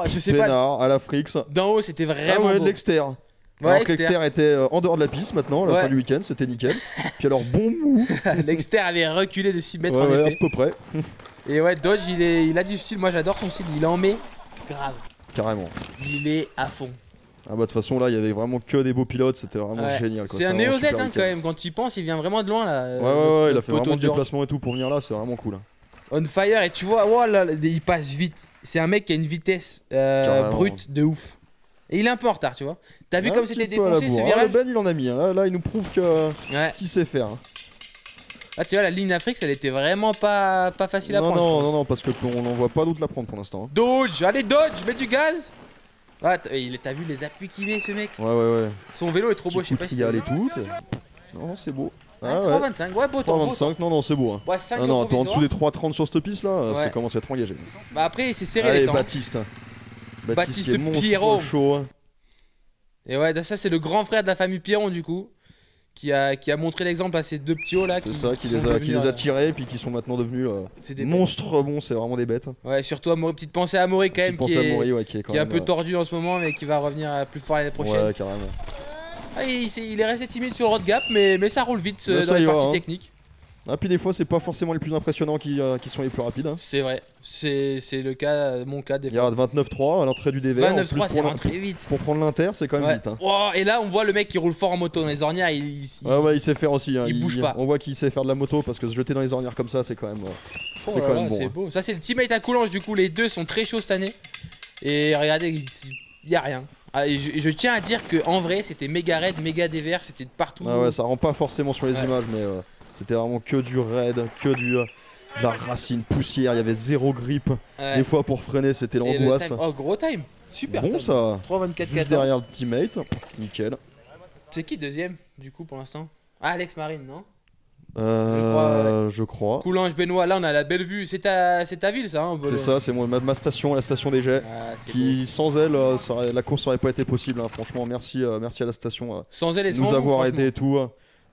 Je sais pas. À la Frix. D'en haut, c'était vraiment. Ah ouais, de l'extérieur. Alors que l'extérieur était en dehors de la piste maintenant, à la fin du week-end, c'était nickel. Puis alors, bon mou. L'extérieur avait reculé de 6 mètres en effet. effet. À peu près. Et ouais, Dodge, il a du style, moi j'adore son style, il en met grave. Carrément. Il est à fond. Ah bah de toute façon là, il y avait vraiment que des beaux pilotes, c'était vraiment génial. C'est un Néo Z hein, quand même, quand il pense, il vient vraiment de loin là. Ouais, il a fait vraiment du déplacement et tout pour venir là, c'est vraiment cool. On fire, et tu vois, il passe vite. C'est un mec qui a une vitesse brute de ouf. Et il est un peu en retard, tu vois. T'as vu comme c'était défoncé ce virage? Ben il en a mis, là il nous prouve qu'il sait faire. Ah tu vois la ligne Afrique elle était vraiment pas facile à prendre. Non parce que on n'en voit pas d'autre la prendre pour l'instant. Dodge, allez Dodge, mets du gaz. Ah t'as vu les appuis qu'il met ce mec? Ouais. Son vélo est trop beau, je sais pas si il y a et tout, non c'est beau. 3,25, ouais beau temps. 3,25, non c'est beau. Ouais, 5 non, t'es en dessous des 3,30 sur cette piste là, ça commence à être engagé. Bah après c'est serré les temps. Baptiste Pierron. Chaud. Et ouais, ça c'est le grand frère de la famille Pierron du coup. Qui a montré l'exemple à ces deux petits hauts là. C'est ça, qui les a tirés et puis qui sont maintenant devenus monstres bons, c'est vraiment des bêtes. Ouais, surtout Amaury, petite pensée à Amaury quand même, qui est un peu tordu en ce moment mais qui va revenir plus fort l'année prochaine. Ouais, carrément. Ah, il est resté timide sur le road gap mais ça roule vite dans les parties techniques. Ah puis des fois c'est pas forcément les plus impressionnants qui sont les plus rapides. C'est vrai, c'est le cas, mon cas des fois. Regarde 29.3 à l'entrée du DVR. 29.3 c'est rentré vite. Pour prendre l'inter c'est quand même vite. Oh, et là on voit le mec qui roule fort en moto dans les ornières, il sait faire aussi. Il bouge pas. On voit qu'il sait faire de la moto parce que se jeter dans les ornières comme ça c'est quand même bon. C'est beau. Ça c'est le teammate à Coulange du coup, les deux sont très chauds cette année. Et regardez, il y a rien. Ah, et je tiens à dire que en vrai c'était méga raid, méga DVR, c'était de partout. Ah ouais, ça rend pas forcément sur les images mais c'était vraiment que du raid, que de la racine, poussière, il y avait zéro grip. Des fois pour freiner c'était l'angoisse. Oh gros time, super. Bon ça, 3,24,14. derrière le teammate, nickel. C'est qui deuxième du coup pour l'instant? Ah Alex Marine non? Je crois. Coulange Benoît, là on a la belle vue, c'est ta ville ça hein, c'est ça, c'est ma station, la station des Jets. Qui sans elle, la course aurait pas été possible. Hein. Franchement, merci à la station. Sans elle et sans nous vous, avoir aidé et tout.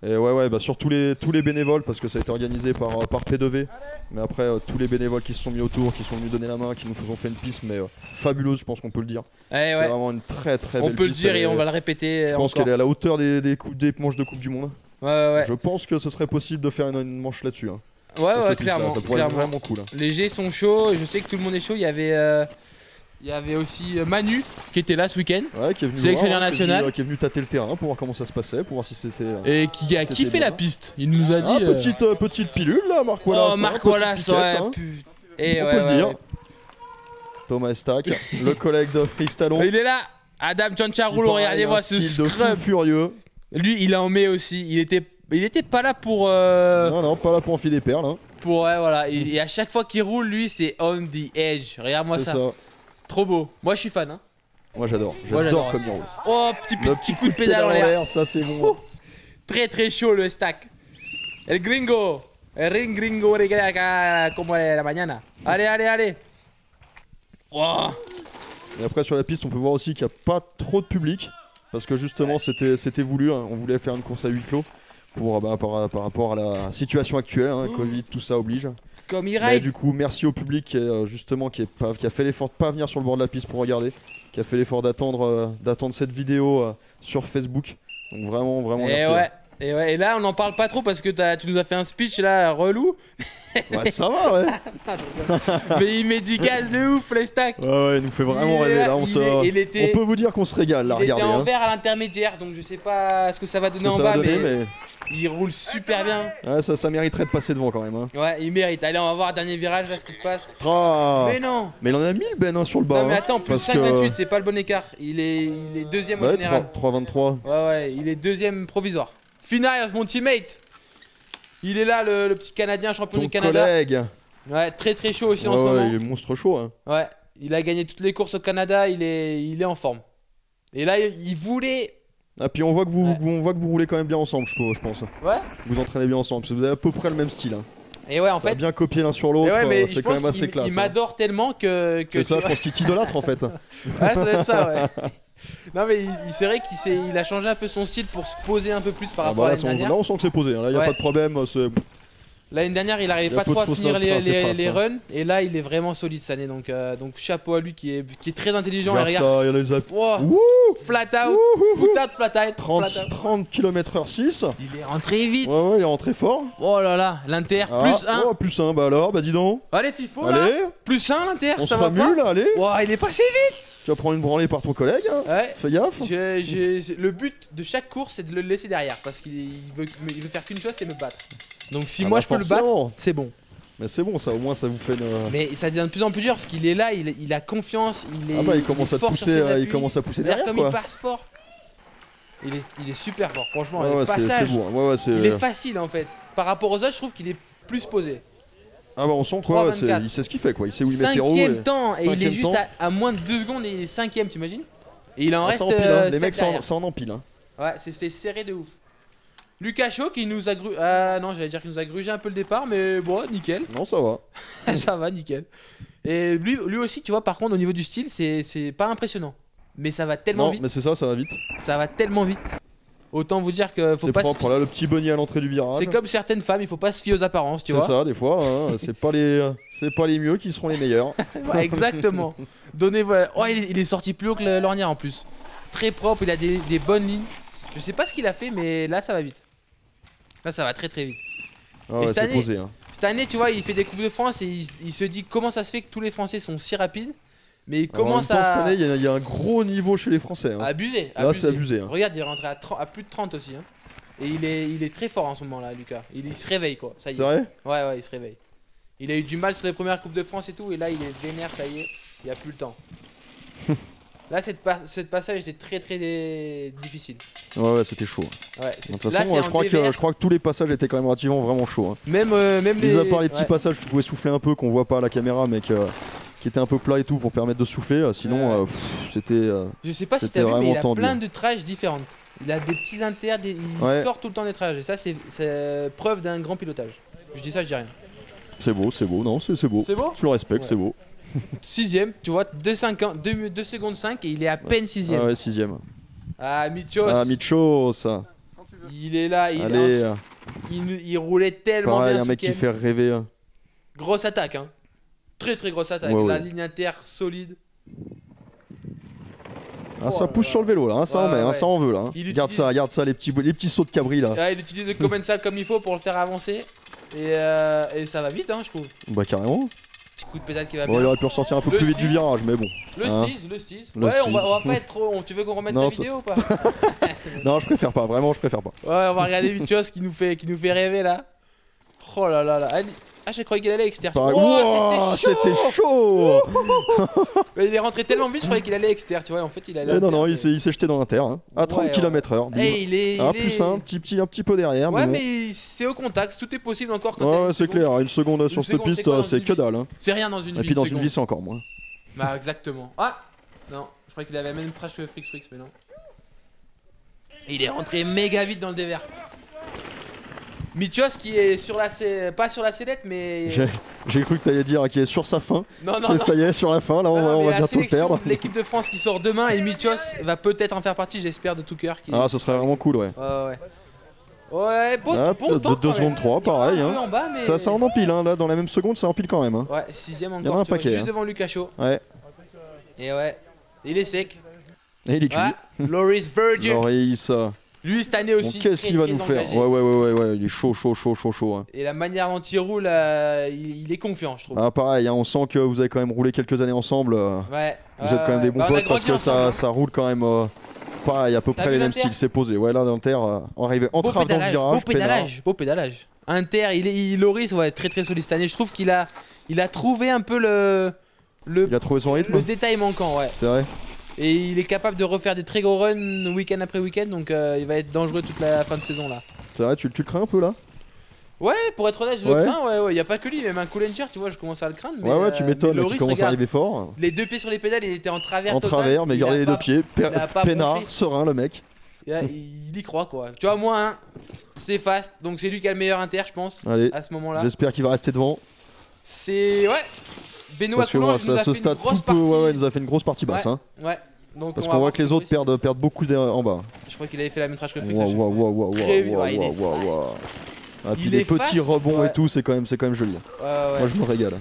Et ouais, sur tous les bénévoles parce que ça a été organisé par P2V. Mais après tous les bénévoles qui se sont mis autour, qui sont venus donner la main, qui nous ont fait une piste mais fabuleuse, je pense qu'on peut le dire. C'est vraiment une très belle piste. On peut le dire et on va le répéter. Je pense qu'elle est à la hauteur des manches de Coupe du Monde. Ouais. Je pense que ce serait possible de faire une manche là-dessus. Hein. Ouais, clairement. Ça pourrait être vraiment cool. Les G sont chauds, je sais que tout le monde est chaud. Il y avait aussi Manu qui était là ce week-end, qui est venu sélectionneur national, qui est venu tâter le terrain pour voir comment ça se passait, pour voir si c'était. Et qui a kiffé la piste. Il nous a dit. Petite pilule là, Marc Wallace. Oh, Marc Wallace, ouais. Et on peut le dire. Thomas Stack, le collègue de Freestallon. Il est là. Adam Chancharoulo, regardez-moi ce scrub furieux. Lui, il en met aussi. Il était pas là pour. Non, pas là pour enfiler des perles. Hein. Voilà. Et à chaque fois qu'il roule, lui, c'est on the edge. Regarde-moi ça. Trop beau. Moi, je suis fan. Hein. Moi, j'adore. J'adore comme il roule. Oh, petit coup de pédale en l'air. Ça, c'est bon. Très, très chaud le stack. El gringo. El gringo como la mañana. Allez. Wow. Et après, sur la piste, on peut voir aussi qu'il n'y a pas trop de public. Parce que justement c'était voulu, hein. On voulait faire une course à huis clos pour, par rapport à la situation actuelle, hein. Covid, tout ça oblige. Comme il ride. Et du coup merci au public qui a fait l'effort de pas venir sur le bord de la piste pour regarder, qui a fait l'effort d'attendre cette vidéo sur Facebook. Donc vraiment merci. Et, ouais, et là, on n'en parle pas trop parce que tu nous as fait un speech là, relou. Ouais, ça va, ouais. Mais il met du gaz de ouf, les stacks. Ouais, il nous fait vraiment rêver. Là, on peut vous dire qu'on se régale, là, il regardez. était en hein. vert à l'intermédiaire, donc je sais pas ce que ça va donner en bas, mais il roule super bien. Ouais, ça mériterait de passer devant quand même. Hein. Ouais, il mérite. Allez, on va voir, dernier virage, là, ce qui se passe. Mais non. Mais il en a 1000 Ben hein, sur le bas. Non, mais attends, hein, plus 5,28, c'est pas le bon écart. Il est deuxième au général. 3,23. Ouais, il est deuxième provisoire. Finals, mon teammate. Il est là, le petit Canadien champion du Canada. Collègue. Ouais, très chaud aussi en ce moment. Il est monstre chaud. Hein. Ouais, il a gagné toutes les courses au Canada, il est en forme. Et là, il voulait... Ah, puis on voit que vous roulez quand même bien ensemble, je pense. Ouais. Vous entraînez bien ensemble, parce que vous avez à peu près le même style. Hein. Et ouais, en fait. Bien copié l'un sur l'autre, c'est quand même assez classe. Il m'adore tellement que c'est ça, je pense qu'il t'idolâtre en fait. Ouais, ça doit être ça, ouais. Non, mais c'est vrai qu'il a changé un peu son style pour se poser un peu plus par rapport à l'année dernière. Là, on sent que c'est posé, hein. Là, il n'y a pas de problème. L'année dernière, il n'arrivait pas trop à finir les runs, et là, il est vraiment solide cette année. Donc chapeau à lui qui est très intelligent. Regarde ça, il y a les appuis. Flat out, flat out. 30 km/h 6. Il est rentré vite. Ouais, il est rentré fort. Oh là là, l'Inter, plus 1. Oh, plus 1, bah alors, bah dis donc. Allez, Fifo, là. Plus 1, l'Inter, on ça se va remue, là, allez. Oh, il est passé vite. Tu vas prendre une branlée par ton collègue, hein. Ouais. Fais gaffe. Le but de chaque course, c'est de le laisser derrière, parce qu'il veut faire qu'une chose, c'est me battre. Donc si moi je peux le battre, c'est bon. Mais c'est bon, ça au moins ça vous fait une... Mais ça devient de plus en plus dur parce qu'il est là, il a confiance, il commence à pousser derrière, comme quoi. il passe fort. Il est super fort, franchement. Ouais, le passage, c'est bon. il est facile en fait. Par rapport aux autres, je trouve qu'il est plus posé. Ah bah on sent quoi, il sait ce qu'il fait quoi, il sait où il met ses roues. 5ème temps, et il est juste à moins de 2 secondes et il est 5ème, t'imagines? Et il en reste les mecs ça en empile. Hein. Ouais, c'est serré de ouf. Lucas Chaud qui nous a qu'il nous a grugé un peu le départ, mais bon, nickel. Non, ça va. Ça va, nickel. Et lui aussi, tu vois, par contre, au niveau du style, c'est pas impressionnant. Mais ça va tellement vite. Non, mais c'est ça va vite. Ça va tellement vite. Autant vous dire que faut pas. C'est propre, là, le petit bunny à l'entrée du virage. C'est comme certaines femmes, il faut pas se fier aux apparences, tu vois. C'est ça, des fois, hein, c'est pas les mieux qui seront les meilleurs. Ouais, exactement. Oh, il est sorti plus haut que l'ornière en plus. Très propre, il a des bonnes lignes. Je sais pas ce qu'il a fait, mais là, ça va vite. Là, ça va très vite. Ah ouais, c'est posé. Hein. Cette année, tu vois, il fait des Coupes de France et il se dit comment ça se fait que tous les Français sont si rapides. Mais il commence à. Cette année, il y a un gros niveau chez les Français. Hein. Abusé. Là, c'est abusé. Hein. Regarde, il est rentré à plus de 30 aussi. Hein. Et il est très fort en ce moment là, Lucas. Il se réveille quoi. Ça y est. C'est vrai ? Ouais, il se réveille. Il a eu du mal sur les premières Coupes de France et tout. Et là, il est vénère, ça y est. Il n'y a plus le temps. Là, cette passage était très difficile. Ouais, c'était chaud. Ouais, de toute façon, je crois que tous les passages étaient quand même relativement vraiment chauds. Hein. Même à part les petits passages où tu pouvais souffler un peu, qu'on voit pas à la caméra, mais qui étaient un peu plats et tout pour permettre de souffler. Sinon, c'était. Je sais pas si t'as vu, mais il a plein de trages différentes. Il a des petits inters, il sort tout le temps des trages. Et ça, c'est preuve d'un grand pilotage. Je dis ça, je dis rien. C'est beau, non, c'est beau. C'est beau ? Tu le respectes, c'est beau. 6ème, tu vois, 2 secondes 5 et il est à peine 6ème. Ah ouais, 6ème. Ah, Michos. Ah, Michos. Il est là, il roulait tellement pareil, bien. Un mec qui fait rêver. Hein. Grosse attaque, hein. Très grosse attaque. La ligne inter solide. Ah, ça pousse sur le vélo là, hein, ça en met, hein, ça en veut là. Hein. Regarde ça, les petits sauts de cabri là. Ah, il utilise le commensal comme il faut pour le faire avancer. Et ça va vite, hein, je trouve. Bah, carrément. Petit coup de pédale qui va bien. Il aurait pu ressortir un peu plus vite du virage, mais bon. Le steez. Ouais, on va pas être trop. Tu veux qu'on remette la vidéo ou pas? Non, je préfère pas, vraiment, je préfère pas. Ouais, on va regarder Michos qui nous fait rêver là. Oh là là là. Ah, j'ai cru qu'il allait extérieur. Oh, c'était chaud. Mais il est rentré tellement vite, je croyais qu'il allait extérieur, tu vois. En fait, il allait. Non, il s'est jeté dans l'inter, hein, à 30 km/h. Plus un petit peu derrière. Ouais, mais c'est au contact, tout est possible encore quand ouais, c'est clair, une seconde sur cette piste, c'est que dalle. Hein. C'est rien dans une vie. Et puis dans une vie, c'est encore moins. Bah, exactement. Ah non, je croyais qu'il avait même trash que Frix, mais non. Et il est rentré méga vite dans le dévers. Michos qui est sur pas sur la sellette, mais. J'ai cru que t'allais dire qu'il est sur sa fin. Non. Ça y est, sur la fin, là on va bientôt le perdre. L'équipe de France qui sort demain et Michos va peut-être en faire partie, j'espère, de tout cœur. Ah, ce serait vraiment cool, ouais. Ouais, bon temps. 2 secondes 3, pareil. Hein. En bas, mais... Ça en empile, hein, là, dans la même seconde, ça empile quand même. Hein. Ouais, 6ème encore. Il y en a un paquet, juste devant Lucas Chaud. Ouais. Et ouais, il est sec. Et il est cuit. Loris Virgin. Loris. Lui cette année aussi. Qu'est-ce qu'il va nous faire? Ouais, il est chaud. Hein. Et la manière dont il roule, il est confiant, je trouve. Ah, pareil, hein, on sent que vous avez quand même roulé quelques années ensemble. Ouais. Vous êtes quand même des bons potes parce que ça roule quand même. Pareil, à peu près les mêmes styles, c'est posé. Ouais, là, l'Inter, arrivé en trave dans le virage. Beau pédalage. Inter, Loris, ouais, très très solide cette année. Je trouve qu'il a trouvé un peu il a trouvé son rythme. Le détail manquant, ouais. C'est vrai. Et il est capable de refaire des très gros runs week-end après week-end, donc il va être dangereux toute la fin de saison là. C'est vrai, tu le crains un peu là? Ouais, pour être honnête, je le crains, ouais. Y a pas que lui, même un Coolenger, tu vois, je commence à le craindre. Mais, ouais, tu m'étonnes, tu commences à arriver fort. Les deux pieds sur les pédales, il était en travers. En travers, mais gardez les deux pieds. Peinard, serein le mec. Il y croit quoi. Tu vois, moi, hein, c'est fast, donc c'est lui qui a le meilleur Inter, je pense, à ce moment-là. J'espère qu'il va rester devant. C'est. Ouais. Benoît Coulange nous a fait une grosse partie. Ouais, il nous a fait une grosse partie basse. Hein. Ouais. Donc parce qu'on voit que les autres perdent beaucoup en bas. Je crois qu'il avait fait la même trash que Flex. Ah, puis les petits rebonds et tout, c'est quand même joli. Moi je me régale.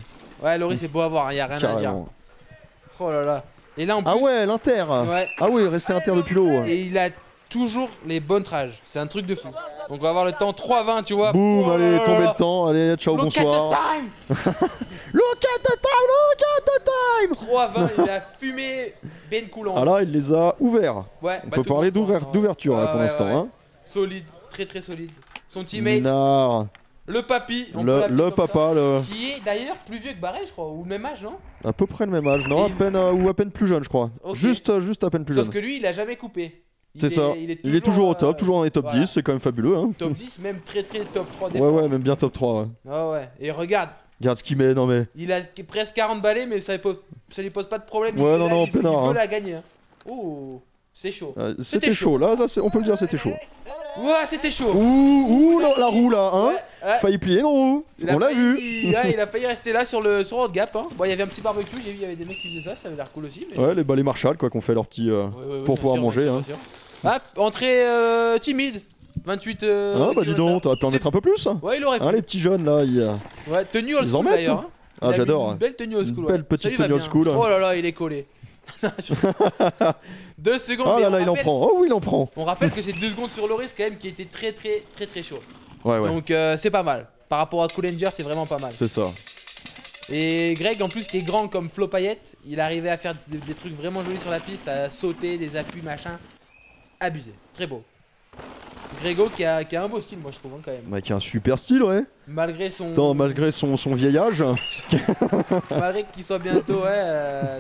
Ouais, Loris c'est beau à voir, y a rien à dire. Oh là là. Et là en plus. Ah ouais, l'Inter. Ah oui, rester Inter depuis l'eau. Et il a toujours les bonnes trages. C'est un truc de fou. Donc on va avoir le temps 3-20, tu vois. Boum, allez, tomber le temps. Allez, ciao, bonsoir. Look at the time. 3-20, il a fumé Ben Coulange. Ah là, il les a ouverts. Ouais, on peut parler d'ouverture là pour l'instant. Hein. Solide, très très solide. Son teammate. Le papy. Le papa. Qui est d'ailleurs plus vieux que Barret, je crois, ou le même âge, non? À peu près le même âge, non? À peine plus jeune, je crois. Okay. Juste à peine plus jeune. Sauf que lui, il a jamais coupé. C'est ça. Il est toujours au top, toujours dans les top 10, c'est quand même fabuleux. Hein. Top 10, même très très top 3 des fois. Ouais, même bien top 3. Ouais. Ah ouais. Et regarde. Regarde ce qu'il met, non mais. Il a presque 40 balais, mais ça lui pose pas de problème. Ouais, il peut la gagner. Hein. Oh, c'est chaud. C'était chaud, là on peut le dire, c'était chaud. Ouais, c'était chaud. Ouh, la roue là, hein. Failli plier non roue. On l'a vu. Il a failli rester là sur le road gap. Hein. Bon, il y avait un petit barbecue, j'ai vu, il y avait des mecs qui faisaient ça avait l'air cool aussi. Mais... Ouais, les balais Marshall quoi, qu'on fait leur petit. Pour pouvoir manger. Hein. Ah, entrée timide. 28. Ah bah dis donc, t'aurais pu en mettre un peu plus. Ouais, il aurait pu. Hein, les petits jeunes là, ouais, tenue old school d'ailleurs. Ah, j'adore. Une belle tenue old school. Une belle petite tenue old school. Oh là là, il est collé. 2 secondes. Oh là là, il en prend. Oh oui, il en prend. On rappelle que c'est 2 secondes sur Loris quand même qui était très chaud. Ouais. Donc c'est pas mal. Par rapport à Coolenger, c'est vraiment pas mal. C'est ça. Et Greg, en plus, qui est grand comme Flo Payet, il arrivait à faire des trucs vraiment jolis sur la piste, à sauter, des appuis, machin. Abusé. Très beau. Grégo qui a un beau style, moi je trouve, hein, quand même. Bah, qui a un super style, ouais. Malgré son. Malgré son vieil âge. Malgré qu'il soit bientôt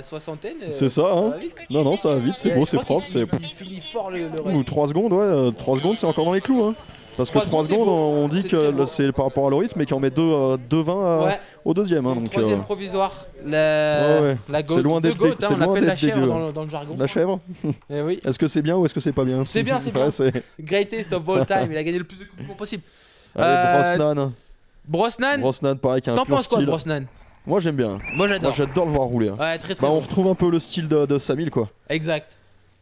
soixantaine. C'est ça, hein. Non, ça va vite, c'est beau, c'est propre. Il finit fort le run. Ou 3 secondes, ouais. 3 secondes, c'est encore dans les clous, hein. Parce que 3 secondes, on dit que c'est par rapport à Loris, mais qui en met 2,20 au deuxième. Hein, donc, troisième provisoire, la goat. C'est loin d'être goat, hein, on appelle la chèvre dans le jargon. La chèvre. Eh oui. Est-ce que c'est bien ou est-ce que c'est pas bien? C'est bien, c'est bien. Greatest of all time, il a gagné le plus de coups possible. Allez, Brosnan. Brosnan, pareil, qui a un pur style. T'en penses quoi de Brosnan? Moi j'aime bien. Moi j'adore. Moi j'adore le voir rouler. Ouais, très bah, on retrouve un peu le style de Samil quoi. Exact.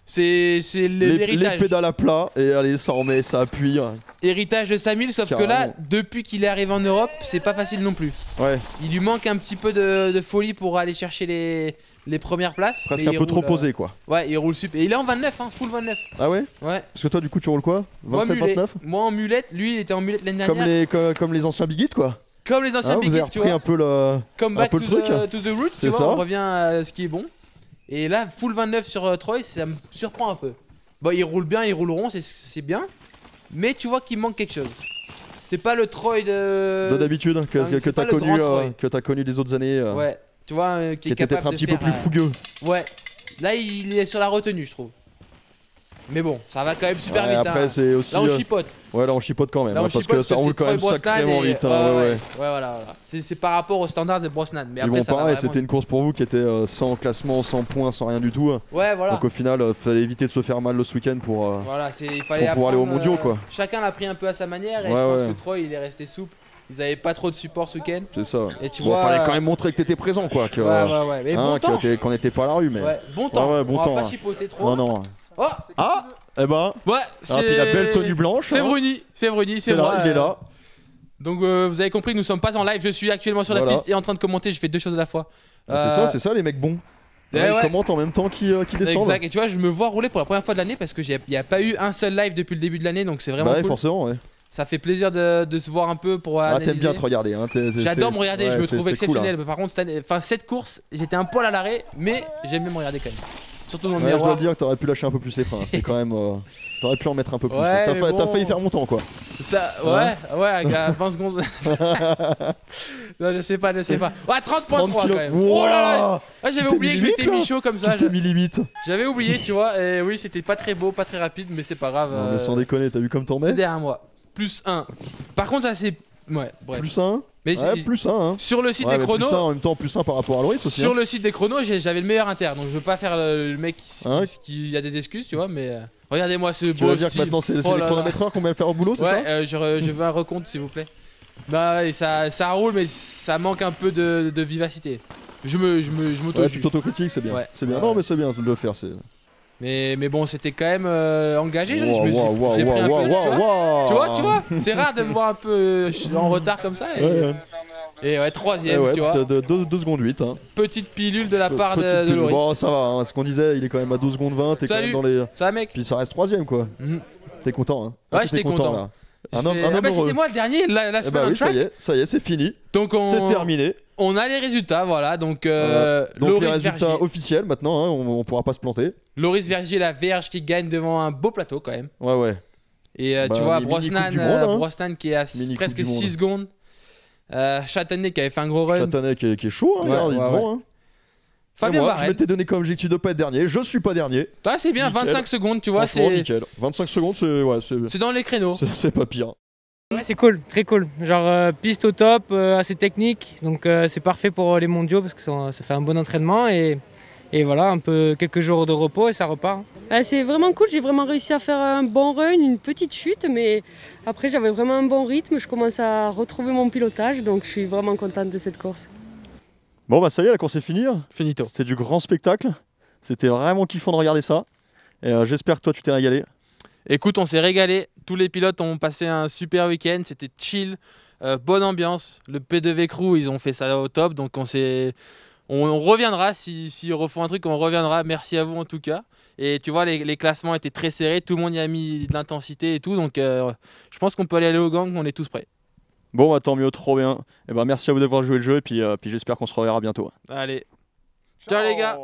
C'est l'héritage. Les pédales à plat et allez ça remet, ça appuie. Héritage de Samil, sauf que là, depuis qu'il est arrivé en Europe, c'est pas facile non plus. Ouais. Il lui manque un petit peu de folie pour aller chercher les premières places. Presque un peu trop posé quoi. Ouais, il roule super. Et il est en 29, hein, full 29. Ah ouais? Ouais. Parce que toi du coup tu roules quoi? 27-29? Moi en mulette, lui il était en mulette l'année dernière. Comme les anciens Big Hit quoi. Comme les anciens Big Hit, tu vois. Un peu le. Comme back to the roots, tu vois, on revient à ce qui est bon. Et là, full 29 sur Troy, ça me surprend un peu. Bon, ils roulent bien, ils rouleront, c'est bien. Mais tu vois qu'il manque quelque chose. C'est pas le Troy de d'habitude que t'as connu des autres années. Ouais, tu vois, qui est était peut-être un petit peu plus fougueux. Ouais. Là, il est sur la retenue, je trouve. Mais bon, ça va quand même super vite. Après, hein. c'est aussi. Là, on chipote. Ouais, là, on chipote quand même. Là, on parce que ça roule quand même sacrément vite. Ouais, voilà. C'est par rapport aux standards de Brosnan. Mais après, ça pareil, c'était une course pour vous qui était sans classement, sans points, sans rien du tout. Ouais, voilà. Donc au final, fallait éviter de se faire mal ce week-end pour. Voilà, il fallait pour aller aux mondiaux, quoi. Chacun l'a pris un peu à sa manière. Et je pense que Troy, il est resté souple. Ils avaient pas trop de support ce week-end. C'est ça. Et tu vois, fallait quand même montrer que t'étais présent, quoi. Ouais. Mais bon temps. Qu'on n'était pas à la rue, mais. Ouais, bon temps. Ouais, bon on temps. va pas chipoter trop. Non. Oh. Ah. Eh ben. Ouais, c'est la belle tenue blanche. C'est Bruni, c'est moi. Il est là. Donc vous avez compris que nous sommes pas en live. Je suis actuellement sur la piste et en train de commenter. Je fais 2 choses à la fois. C'est ça les mecs bons. Ils commentent en même temps qu'ils descendent. Exact, et tu vois, je me vois rouler pour la première fois de l'année parce qu'il n'y a pas eu un seul live depuis le début de l'année, donc c'est vraiment cool. Forcément, ouais. Ça fait plaisir de se voir un peu pour analyser. T'aimes bien te regarder. Hein, j'adore me regarder, je me trouve exceptionnel. Cool, hein. Par contre, cette course, j'étais un poil à l'arrêt, mais j'aime bien me regarder quand même. Surtout dans le miroir. Je dois te dire que t'aurais pu lâcher un peu plus les freins. C'est quand même. T'aurais pu en mettre un peu plus. Ouais, t'as failli faire mon temps, quoi. Ça, ouais, à 20 secondes. Non, je sais pas. Ouais, 30.3 quand même. Wow. Oh là là. Ah, j'avais oublié que je m'étais mis chaud comme ça. mis limite. J'avais oublié, tu vois. Et oui, c'était pas très beau, pas très rapide, mais c'est pas grave. Non, mais sans déconner, t'as vu comme t'en mets. C'est derrière moi. Plus 1. Par contre, ça c'est. Ouais, bref. Plus 1 mais plus 1 hein. Sur le site des chronos. Plus 1 en même temps, plus 1 par rapport à Loris aussi. Sur le site des chronos, j'avais le meilleur inter. Donc je veux pas faire le mec qui a des excuses, tu vois. Mais regardez-moi ce beau. Tu veux dire que maintenant c'est les chronométreurs qu'on va faire au boulot, c'est ça? Ouais, je veux un recompte s'il vous plaît. Bah ouais, ça roule, mais ça manque un peu de vivacité. Je m'auto-juge. Tu t'autocritiques, c'est bien. Ouais. C'est bien. Non, mais c'est bien de le faire. Mais bon, c'était quand même engagé. J'ai pris un peu. Tu vois, c'est rare de me voir un peu en retard comme ça. Et ouais, troisième, tu vois. 2 secondes 8. Hein. Petite pilule de la part de Loris. Bon, ça va, hein, ce qu'on disait, il est quand même à 12 secondes 20. T'es quand même dans les. Ça va, mec. Puis ça reste troisième, quoi. T'es content, hein. Ouais, j'étais content. Là. C'était moi le dernier, la semaine on track. Ça y est, c'est fini. Donc c'est terminé. On a les résultats, voilà. Donc les résultats officiels maintenant, hein, on pourra pas se planter. Loris Vergier, la Verge qui gagne devant un beau plateau quand même. Ouais. Et tu vois, Brosnan qui est à presque 6 secondes. Châtenay qui avait fait un gros run. Châtenay qui est chaud, hein, regarde, il est devant. Hein. Fabien Barrel. Je m'étais donné comme objectif de pas être dernier, je suis pas dernier. C'est bien, nickel. 25 secondes, tu vois, c'est nickel. 25 secondes, c'est dans les créneaux. C'est pas pire. Ouais, c'est cool, très cool. Genre piste au top, assez technique, donc c'est parfait pour les mondiaux parce que ça fait un bon entraînement et voilà, un peu quelques jours de repos et ça repart. C'est vraiment cool, j'ai vraiment réussi à faire un bon run, une petite chute, mais après j'avais vraiment un bon rythme, je commence à retrouver mon pilotage, donc je suis vraiment contente de cette course. Bon bah ça y est, la course est finie. Finito. C'était du grand spectacle, c'était vraiment kiffant de regarder ça, et j'espère que toi tu t'es régalé. Écoute, on s'est régalé, tous les pilotes ont passé un super week-end, c'était chill, bonne ambiance, le P2V Crew ils ont fait ça au top, donc on reviendra, si refont un truc on reviendra, merci à vous en tout cas. Et tu vois les classements étaient très serrés, tout le monde y a mis de l'intensité et tout, donc je pense qu'on peut aller au gang, on est tous prêts. Bon bah tant mieux, trop bien, et merci à vous d'avoir joué le jeu et puis j'espère qu'on se reverra bientôt. Allez, ciao les gars.